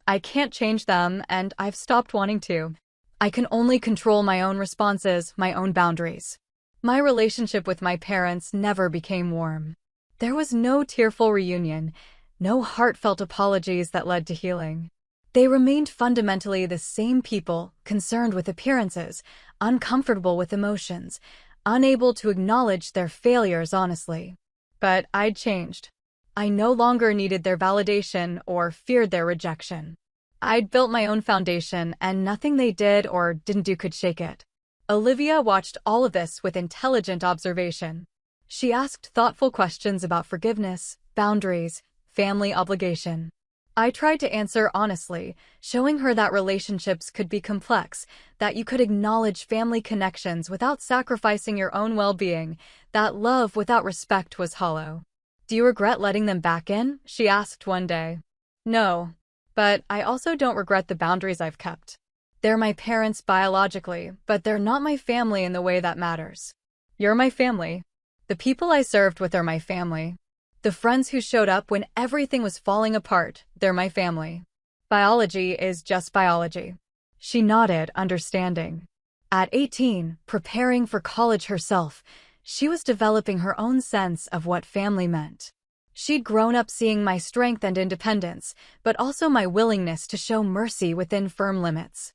I can't change them, and I've stopped wanting to. I can only control my own responses, my own boundaries. My relationship with my parents never became warm. There was no tearful reunion, no heartfelt apologies that led to healing. They remained fundamentally the same people, concerned with appearances, uncomfortable with emotions, unable to acknowledge their failures honestly. But I'd changed. I no longer needed their validation or feared their rejection. I'd built my own foundation, and nothing they did or didn't do could shake it. Olivia watched all of this with intelligent observation. She asked thoughtful questions about forgiveness, boundaries, family obligation. I tried to answer honestly, showing her that relationships could be complex, that you could acknowledge family connections without sacrificing your own well-being, that love without respect was hollow. Do you regret letting them back in? She asked one day. No, but I also don't regret the boundaries I've kept. They're my parents biologically, but they're not my family in the way that matters. You're my family. The people I served with are my family. The friends who showed up when everything was falling apart, they're my family. Biology is just biology. She nodded, understanding. At 18, preparing for college herself, she was developing her own sense of what family meant. She'd grown up seeing my strength and independence, but also my willingness to show mercy within firm limits.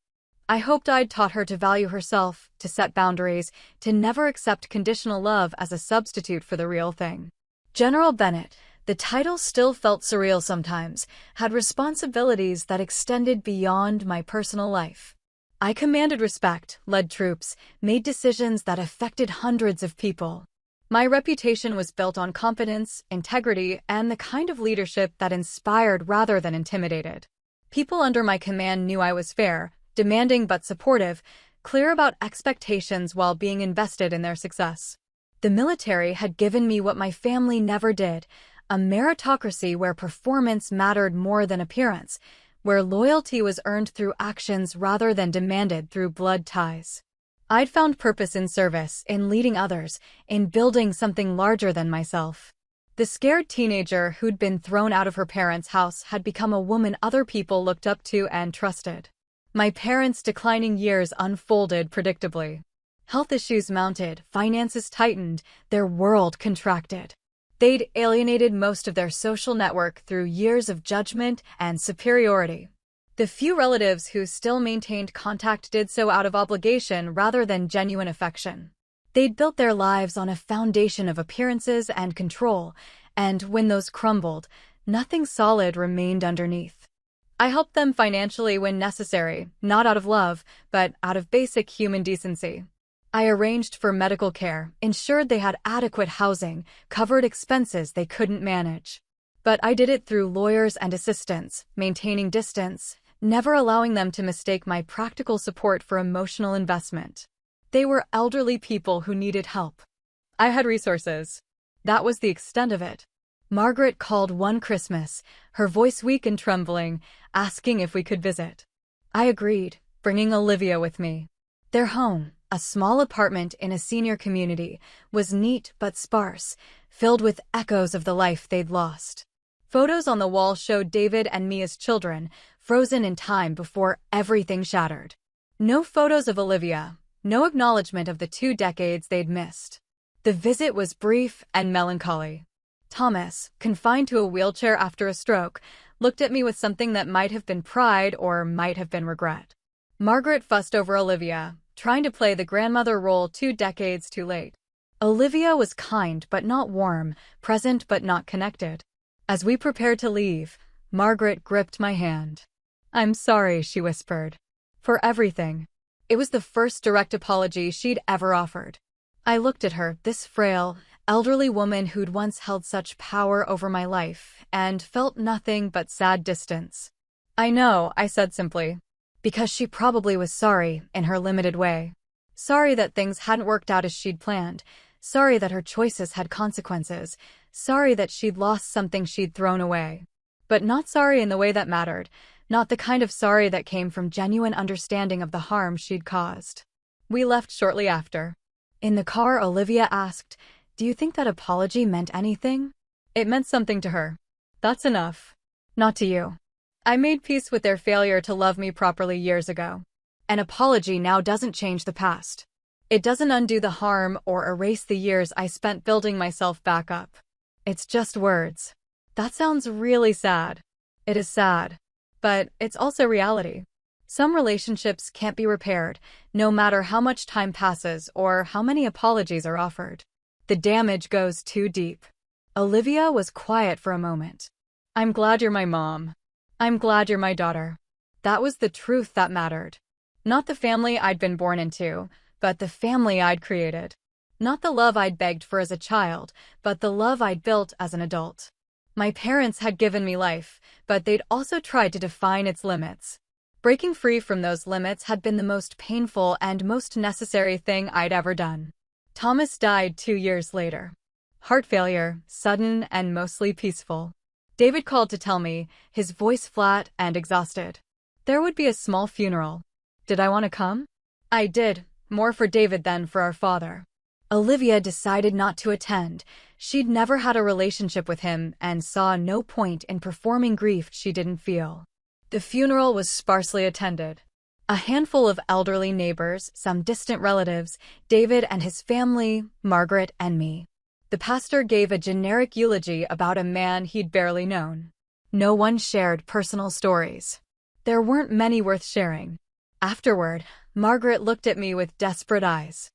I hoped I'd taught her to value herself, to set boundaries, to never accept conditional love as a substitute for the real thing. General Bennett, the title still felt surreal sometimes, had responsibilities that extended beyond my personal life. I commanded respect, led troops, made decisions that affected hundreds of people. My reputation was built on competence, integrity, and the kind of leadership that inspired rather than intimidated. People under my command knew I was fair, demanding but supportive, clear about expectations while being invested in their success. The military had given me what my family never did, a meritocracy where performance mattered more than appearance, where loyalty was earned through actions rather than demanded through blood ties. I'd found purpose in service, in leading others, in building something larger than myself. The scared teenager who'd been thrown out of her parents' house had become a woman other people looked up to and trusted. My parents' declining years unfolded predictably. Health issues mounted, finances tightened, their world contracted. They'd alienated most of their social network through years of judgment and superiority. The few relatives who still maintained contact did so out of obligation rather than genuine affection. They'd built their lives on a foundation of appearances and control, and when those crumbled, nothing solid remained underneath. I helped them financially when necessary, not out of love, but out of basic human decency. I arranged for medical care, ensured they had adequate housing, covered expenses they couldn't manage. But I did it through lawyers and assistants, maintaining distance, never allowing them to mistake my practical support for emotional investment. They were elderly people who needed help. I had resources. That was the extent of it. Margaret called one Christmas, her voice weak and trembling, asking if we could visit. I agreed, bringing Olivia with me. Their home, a small apartment in a senior community, was neat but sparse, filled with echoes of the life they'd lost. Photos on the wall showed David and me as children, frozen in time before everything shattered. No photos of Olivia, no acknowledgement of the 2 decades they'd missed. The visit was brief and melancholy. Thomas, confined to a wheelchair after a stroke, looked at me with something that might have been pride or might have been regret. Margaret fussed over Olivia, trying to play the grandmother role 2 decades too late. Olivia was kind but not warm, present but not connected. As we prepared to leave, Margaret gripped my hand. "I'm sorry," she whispered. "For everything." It was the first direct apology she'd ever offered. I looked at her, this frail, elderly woman who'd once held such power over my life, and felt nothing but sad distance. "I know," I said simply, because she probably was sorry in her limited way. Sorry that things hadn't worked out as she'd planned. Sorry that her choices had consequences. Sorry that she'd lost something she'd thrown away. But not sorry in the way that mattered. Not the kind of sorry that came from genuine understanding of the harm she'd caused. We left shortly after. In the car, Olivia asked, "Do you think that apology meant anything?" "It meant something to her. That's enough." "Not to you." I made peace with their failure to love me properly years ago. An apology now doesn't change the past. It doesn't undo the harm or erase the years I spent building myself back up. It's just words. That sounds really sad. It is sad. But it's also reality. Some relationships can't be repaired, no matter how much time passes or how many apologies are offered. The damage goes too deep. Olivia was quiet for a moment. "I'm glad you're my mom. I'm glad you're my daughter." That was the truth that mattered. Not the family I'd been born into, but the family I'd created. Not the love I'd begged for as a child, but the love I'd built as an adult. My parents had given me life, but they'd also tried to define its limits. Breaking free from those limits had been the most painful and most necessary thing I'd ever done. Thomas died 2 years later. Heart failure, sudden and mostly peaceful. David called to tell me, his voice flat and exhausted. There would be a small funeral. Did I want to come? I did, more for David than for our father. Olivia decided not to attend. She'd never had a relationship with him and saw no point in performing grief she didn't feel. The funeral was sparsely attended. A handful of elderly neighbors, some distant relatives, David and his family, Margaret and me. The pastor gave a generic eulogy about a man he'd barely known. No one shared personal stories. There weren't many worth sharing. Afterward, Margaret looked at me with desperate eyes.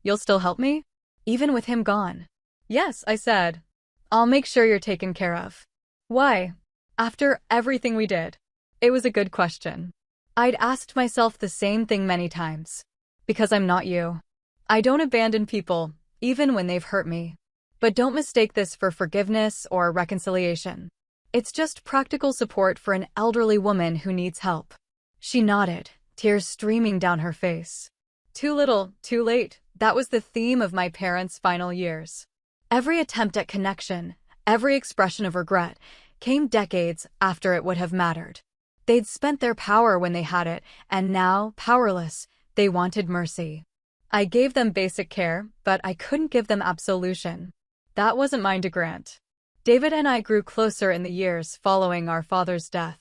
"You'll still help me? Even with him gone?" "Yes," I said. "I'll make sure you're taken care of." "Why? After everything we did?" It was a good question. I'd asked myself the same thing many times. Because I'm not you. I don't abandon people, even when they've hurt me. But don't mistake this for forgiveness or reconciliation. It's just practical support for an elderly woman who needs help. She nodded, tears streaming down her face. Too little, too late. That was the theme of my parents' final years. Every attempt at connection, every expression of regret, came decades after it would have mattered. They'd spent their power when they had it, and now, powerless, they wanted mercy. I gave them basic care, but I couldn't give them absolution. That wasn't mine to grant. David and I grew closer in the years following our father's death.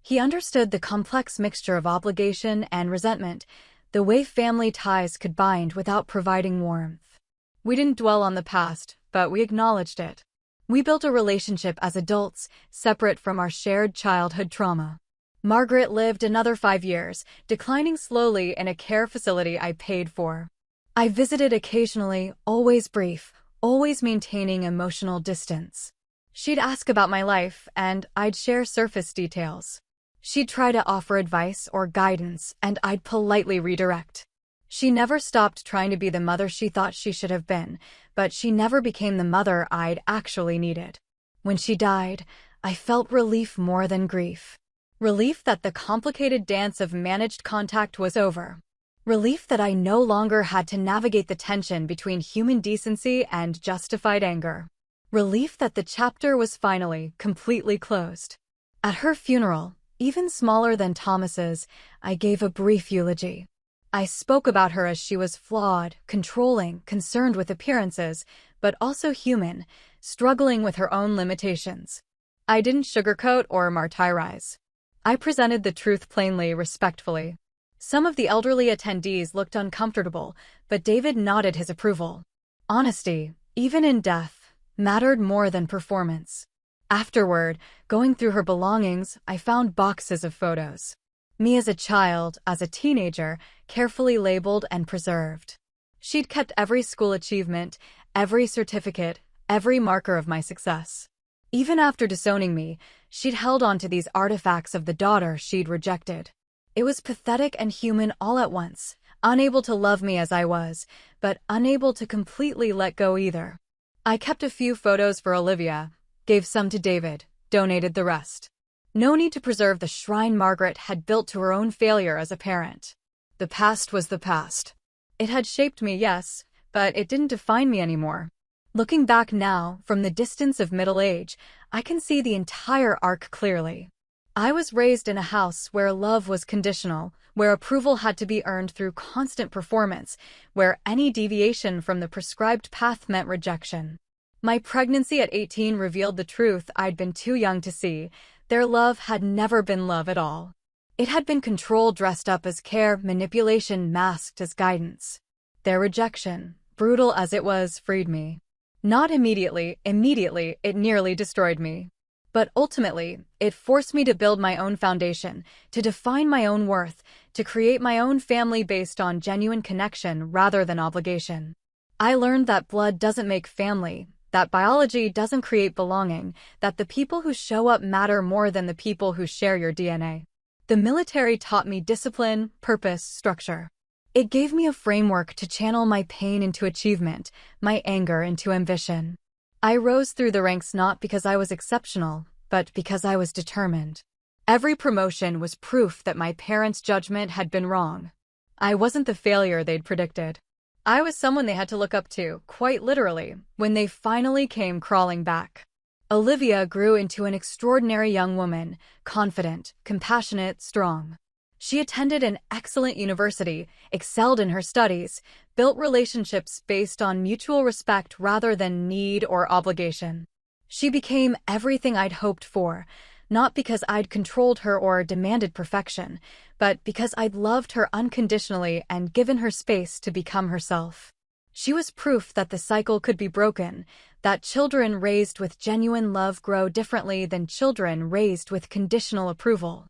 He understood the complex mixture of obligation and resentment, the way family ties could bind without providing warmth. We didn't dwell on the past, but we acknowledged it. We built a relationship as adults, separate from our shared childhood trauma. Margaret lived another 5 years, declining slowly in a care facility I paid for. I visited occasionally, always brief, always maintaining emotional distance. She'd ask about my life, and I'd share surface details. She'd try to offer advice or guidance, and I'd politely redirect. She never stopped trying to be the mother she thought she should have been, but she never became the mother I'd actually needed. When she died, I felt relief more than grief. Relief that the complicated dance of managed contact was over. Relief that I no longer had to navigate the tension between human decency and justified anger. Relief that the chapter was finally, completely closed. At her funeral, even smaller than Thomas's, I gave a brief eulogy. I spoke about her as she was flawed, controlling, concerned with appearances, but also human, struggling with her own limitations. I didn't sugarcoat or martyrize. I presented the truth plainly, respectfully. Some of the elderly attendees looked uncomfortable, but David nodded his approval. Honesty, even in death, mattered more than performance. Afterward, going through her belongings, I found boxes of photos. Me as a child, as a teenager, carefully labeled and preserved. She'd kept every school achievement, every certificate, every marker of my success. Even after disowning me, she'd held on to these artifacts of the daughter she'd rejected. It was pathetic and human all at once, unable to love me as I was, but unable to completely let go either. I kept a few photos for Olivia, gave some to David, donated the rest. No need to preserve the shrine Margaret had built to her own failure as a parent. The past was the past. It had shaped me, yes, but it didn't define me anymore. Looking back now, from the distance of middle age, I can see the entire arc clearly. I was raised in a house where love was conditional, where approval had to be earned through constant performance, where any deviation from the prescribed path meant rejection. My pregnancy at 18 revealed the truth I'd been too young to see. Their love had never been love at all. It had been control dressed up as care, manipulation masked as guidance. Their rejection, brutal as it was, freed me. Not immediately, it nearly destroyed me. But ultimately, it forced me to build my own foundation, to define my own worth, to create my own family based on genuine connection rather than obligation. I learned that blood doesn't make family, that biology doesn't create belonging, that the people who show up matter more than the people who share your DNA. The military taught me discipline, purpose, structure. It gave me a framework to channel my pain into achievement, my anger into ambition. I rose through the ranks not because I was exceptional, but because I was determined. Every promotion was proof that my parents' judgment had been wrong. I wasn't the failure they'd predicted. I was someone they had to look up to, quite literally, when they finally came crawling back. Olivia grew into an extraordinary young woman, confident, compassionate, strong. She attended an excellent university, excelled in her studies, built relationships based on mutual respect rather than need or obligation. She became everything I'd hoped for, not because I'd controlled her or demanded perfection, but because I'd loved her unconditionally and given her space to become herself. She was proof that the cycle could be broken, that children raised with genuine love grow differently than children raised with conditional approval.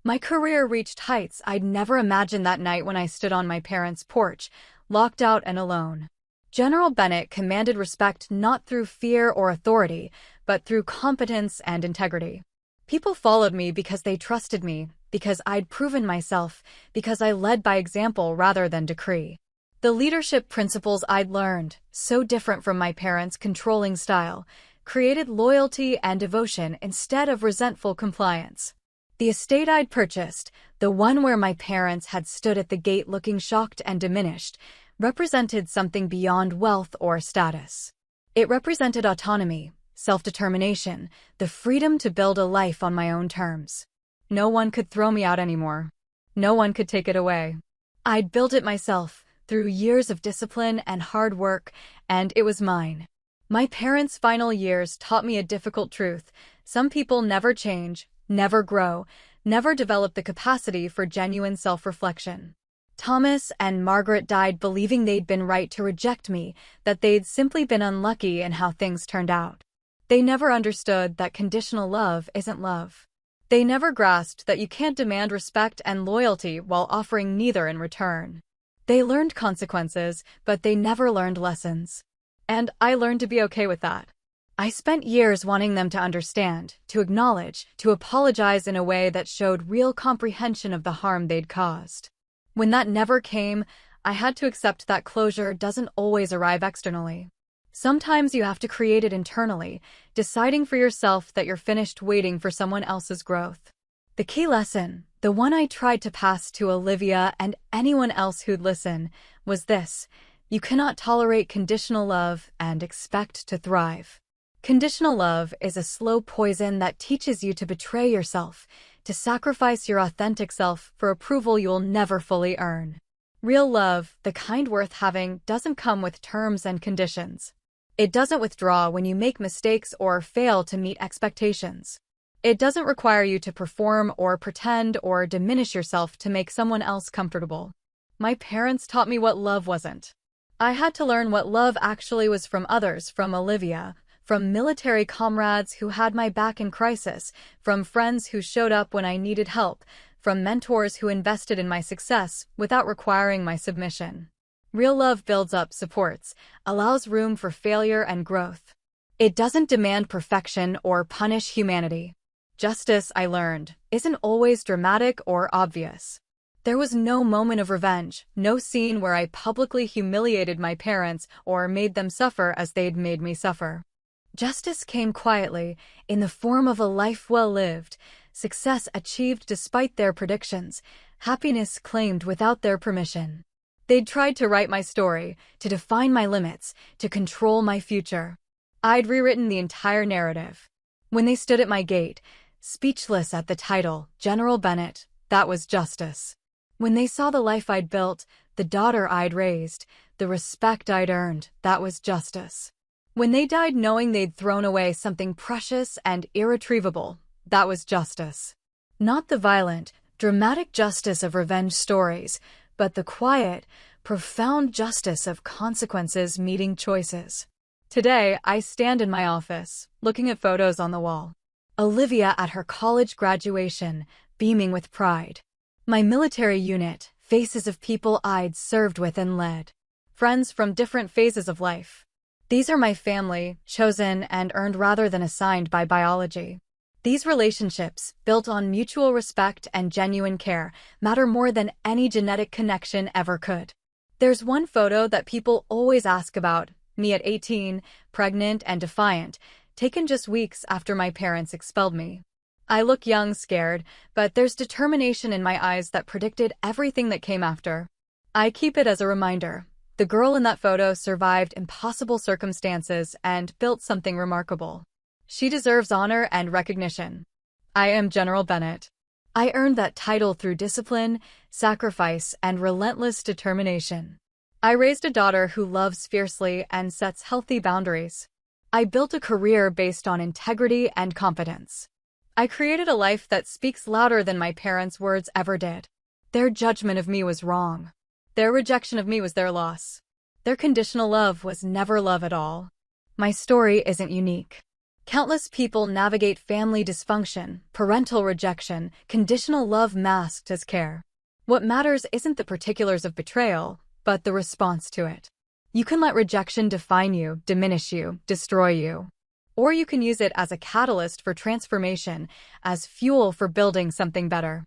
My career reached heights I'd never imagined that night when I stood on my parents' porch, locked out and alone. General Bennett commanded respect not through fear or authority, but through competence and integrity. People followed me because they trusted me, because I'd proven myself, because I led by example rather than decree. The leadership principles I'd learned, so different from my parents' controlling style, created loyalty and devotion instead of resentful compliance. The estate I'd purchased, the one where my parents had stood at the gate looking shocked and diminished, represented something beyond wealth or status. It represented autonomy, self-determination, the freedom to build a life on my own terms. No one could throw me out anymore. No one could take it away. I'd built it myself, through years of discipline and hard work, and it was mine. My parents' final years taught me a difficult truth. Some people never change, never grow, never develop the capacity for genuine self-reflection. Thomas and Margaret died believing they'd been right to reject me, that they'd simply been unlucky in how things turned out. They never understood that conditional love isn't love. They never grasped that you can't demand respect and loyalty while offering neither in return. They learned consequences, but they never learned lessons. And I learned to be okay with that. I spent years wanting them to understand, to acknowledge, to apologize in a way that showed real comprehension of the harm they'd caused. When that never came, I had to accept that closure doesn't always arrive externally. Sometimes you have to create it internally, deciding for yourself that you're finished waiting for someone else's growth. The key lesson, the one I tried to pass to Olivia and anyone else who'd listen, was this: you cannot tolerate conditional love and expect to thrive. Conditional love is a slow poison that teaches you to betray yourself, to sacrifice your authentic self for approval you'll never fully earn. Real love, the kind worth having, doesn't come with terms and conditions. It doesn't withdraw when you make mistakes or fail to meet expectations. It doesn't require you to perform or pretend or diminish yourself to make someone else comfortable. My parents taught me what love wasn't. I had to learn what love actually was from others, from Olivia, from military comrades who had my back in crisis, from friends who showed up when I needed help, from mentors who invested in my success without requiring my submission. Real love builds up, supports, allows room for failure and growth. It doesn't demand perfection or punish humanity. Justice, I learned, isn't always dramatic or obvious. There was no moment of revenge, no scene where I publicly humiliated my parents or made them suffer as they'd made me suffer. Justice came quietly, in the form of a life well lived, success achieved despite their predictions, happiness claimed without their permission. They'd tried to write my story, to define my limits, to control my future. I'd rewritten the entire narrative. When they stood at my gate, speechless at the title, General Bennett, that was justice. When they saw the life I'd built, the daughter I'd raised, the respect I'd earned, that was justice. When they died knowing they'd thrown away something precious and irretrievable, that was justice. Not the violent, dramatic justice of revenge stories, but the quiet, profound justice of consequences meeting choices. Today, I stand in my office, looking at photos on the wall. Olivia at her college graduation, beaming with pride. My military unit, faces of people I'd served with and led. Friends from different phases of life. These are my family, chosen and earned rather than assigned by biology. These relationships, built on mutual respect and genuine care, matter more than any genetic connection ever could. There's one photo that people always ask about, me at 18, pregnant and defiant, taken just weeks after my parents expelled me. I look young, scared, but there's determination in my eyes that predicted everything that came after. I keep it as a reminder. The girl in that photo survived impossible circumstances and built something remarkable. She deserves honor and recognition. I am General Bennett. I earned that title through discipline, sacrifice, and relentless determination. I raised a daughter who loves fiercely and sets healthy boundaries. I built a career based on integrity and competence. I created a life that speaks louder than my parents' words ever did. Their judgment of me was wrong. Their rejection of me was their loss. Their conditional love was never love at all. My story isn't unique. Countless people navigate family dysfunction, parental rejection, conditional love masked as care. What matters isn't the particulars of betrayal, but the response to it. You can let rejection define you, diminish you, destroy you. Or you can use it as a catalyst for transformation, as fuel for building something better.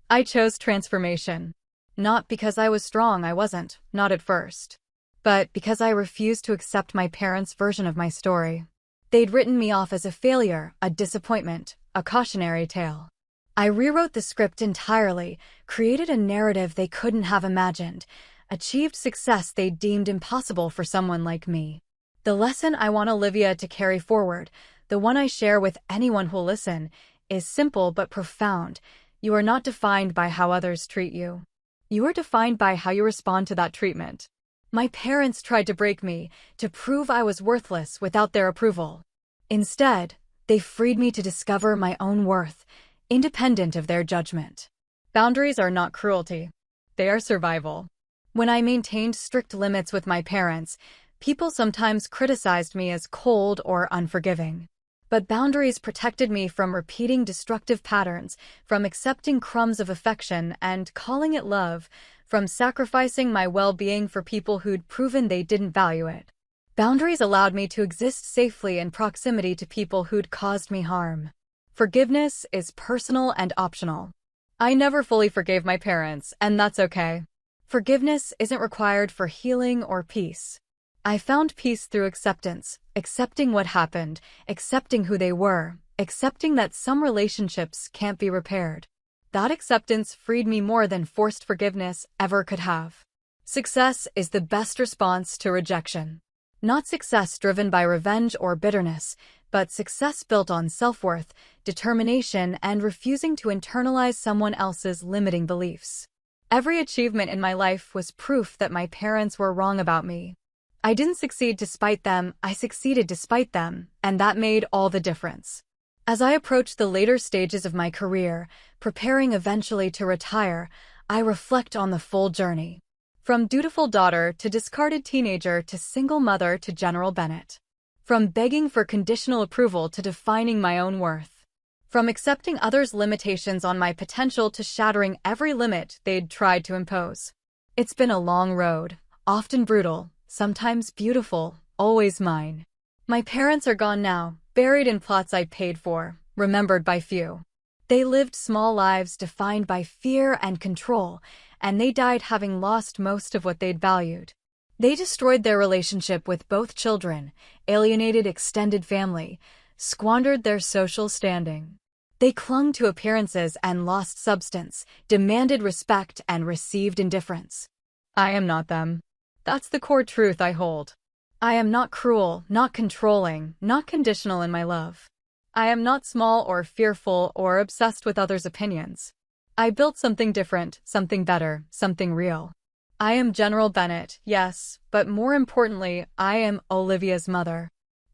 I chose transformation. Not because I was strong, I wasn't, not at first. But because I refused to accept my parents' version of my story. They'd written me off as a failure, a disappointment, a cautionary tale. I rewrote the script entirely, created a narrative they couldn't have imagined, achieved success they deemed impossible for someone like me. The lesson I want Olivia to carry forward, the one I share with anyone who'll listen, is simple but profound. You are not defined by how others treat you. You are defined by how you respond to that treatment. My parents tried to break me, to prove I was worthless without their approval. Instead, they freed me to discover my own worth, independent of their judgment. Boundaries are not cruelty. They are survival. When I maintained strict limits with my parents, people sometimes criticized me as cold or unforgiving. But boundaries protected me from repeating destructive patterns, from accepting crumbs of affection and calling it love, from sacrificing my well-being for people who'd proven they didn't value it. Boundaries allowed me to exist safely in proximity to people who'd caused me harm. Forgiveness is personal and optional. I never fully forgave my parents, and that's okay. Forgiveness isn't required for healing or peace. I found peace through acceptance, accepting what happened, accepting who they were, accepting that some relationships can't be repaired. That acceptance freed me more than forced forgiveness ever could have. Success is the best response to rejection. Not success driven by revenge or bitterness, but success built on self-worth, determination, and refusing to internalize someone else's limiting beliefs. Every achievement in my life was proof that my parents were wrong about me. I didn't succeed despite them, I succeeded despite them, and that made all the difference. As I approach the later stages of my career, preparing eventually to retire, I reflect on the full journey. From dutiful daughter to discarded teenager to single mother to General Bennett. From begging for conditional approval to defining my own worth. From accepting others' limitations on my potential to shattering every limit they'd tried to impose. It's been a long road, often brutal, sometimes beautiful, always mine. My parents are gone now, buried in plots I paid for, remembered by few. They lived small lives defined by fear and control, and they died having lost most of what they'd valued. They destroyed their relationship with both children, alienated extended family, squandered their social standing. They clung to appearances and lost substance, demanded respect and received indifference. I am not them. That's the core truth I hold. I am not cruel, not controlling, not conditional in my love. I am not small or fearful or obsessed with others' opinions. I built something different, something better, something real. I am General Bennett, yes, but more importantly, I am Olivia's mother.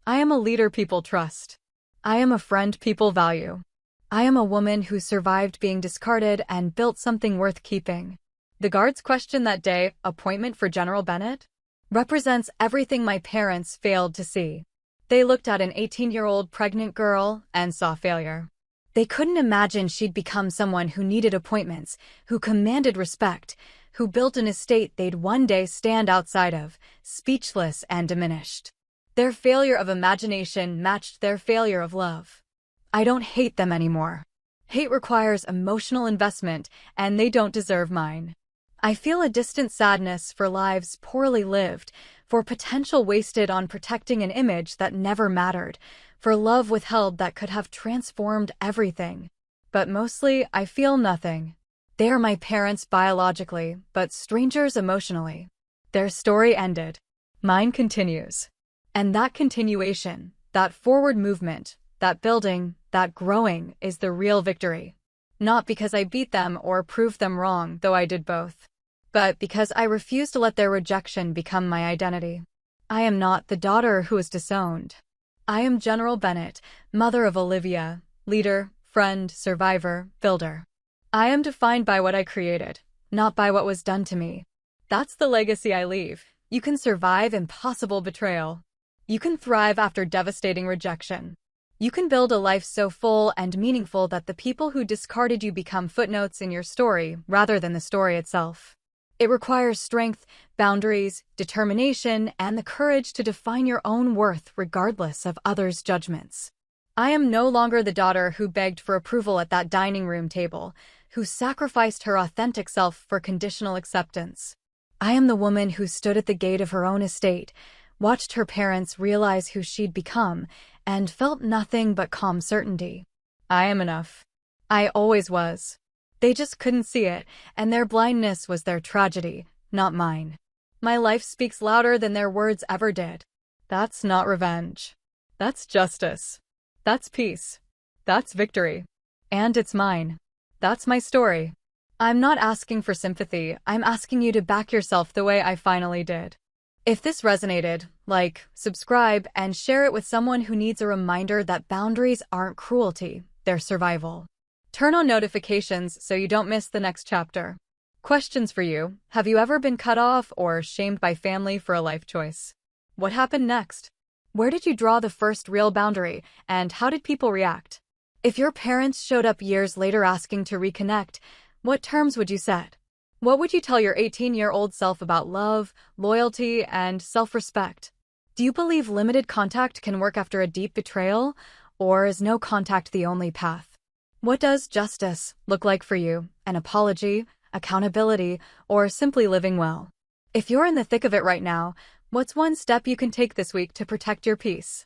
I am a leader people trust. I am a friend people value. I am a woman who survived being discarded and built something worth keeping. The guard's question that day, appointment for General Bennett, represents everything my parents failed to see. They looked at an 18-year-old pregnant girl and saw failure. They couldn't imagine she'd become someone who needed appointments, who commanded respect, who built an estate they'd one day stand outside of, speechless and diminished. Their failure of imagination matched their failure of love. I don't hate them anymore. Hate requires emotional investment, and they don't deserve mine. I feel a distant sadness for lives poorly lived, for potential wasted on protecting an image that never mattered, for love withheld that could have transformed everything. But mostly, I feel nothing. They are my parents biologically, but strangers emotionally. Their story ended. Mine continues. And that continuation, that forward movement, that building, that growing is the real victory. Not because I beat them or proved them wrong, though I did both. But because I refused to let their rejection become my identity. I am not the daughter who is disowned. I am General Bennett, mother of Olivia, leader, friend, survivor, builder. I am defined by what I created, not by what was done to me. That's the legacy I leave. You can survive impossible betrayal. You can thrive after devastating rejection. You can build a life so full and meaningful that the people who discarded you become footnotes in your story rather than the story itself. It requires strength, boundaries, determination, and the courage to define your own worth regardless of others' judgments. I am no longer the daughter who begged for approval at that dining room table, who sacrificed her authentic self for conditional acceptance. I am the woman who stood at the gate of her own estate, watched her parents realize who she'd become, and felt nothing but calm certainty. I am enough. I always was. They just couldn't see it, and their blindness was their tragedy, not mine. My life speaks louder than their words ever did. That's not revenge. That's justice. That's peace. That's victory. And it's mine. That's my story. I'm not asking for sympathy, I'm asking you to back yourself the way I finally did. If this resonated, like, subscribe, and share it with someone who needs a reminder that boundaries aren't cruelty, they're survival. Turn on notifications so you don't miss the next chapter. Questions for you. Have you ever been cut off or shamed by family for a life choice? What happened next? Where did you draw the first real boundary, and how did people react? If your parents showed up years later asking to reconnect, what terms would you set? What would you tell your 18-year-old self about love, loyalty, and self-respect? Do you believe limited contact can work after a deep betrayal, or is no contact the only path? What does justice look like for you? An apology, accountability, or simply living well? If you're in the thick of it right now, what's one step you can take this week to protect your peace?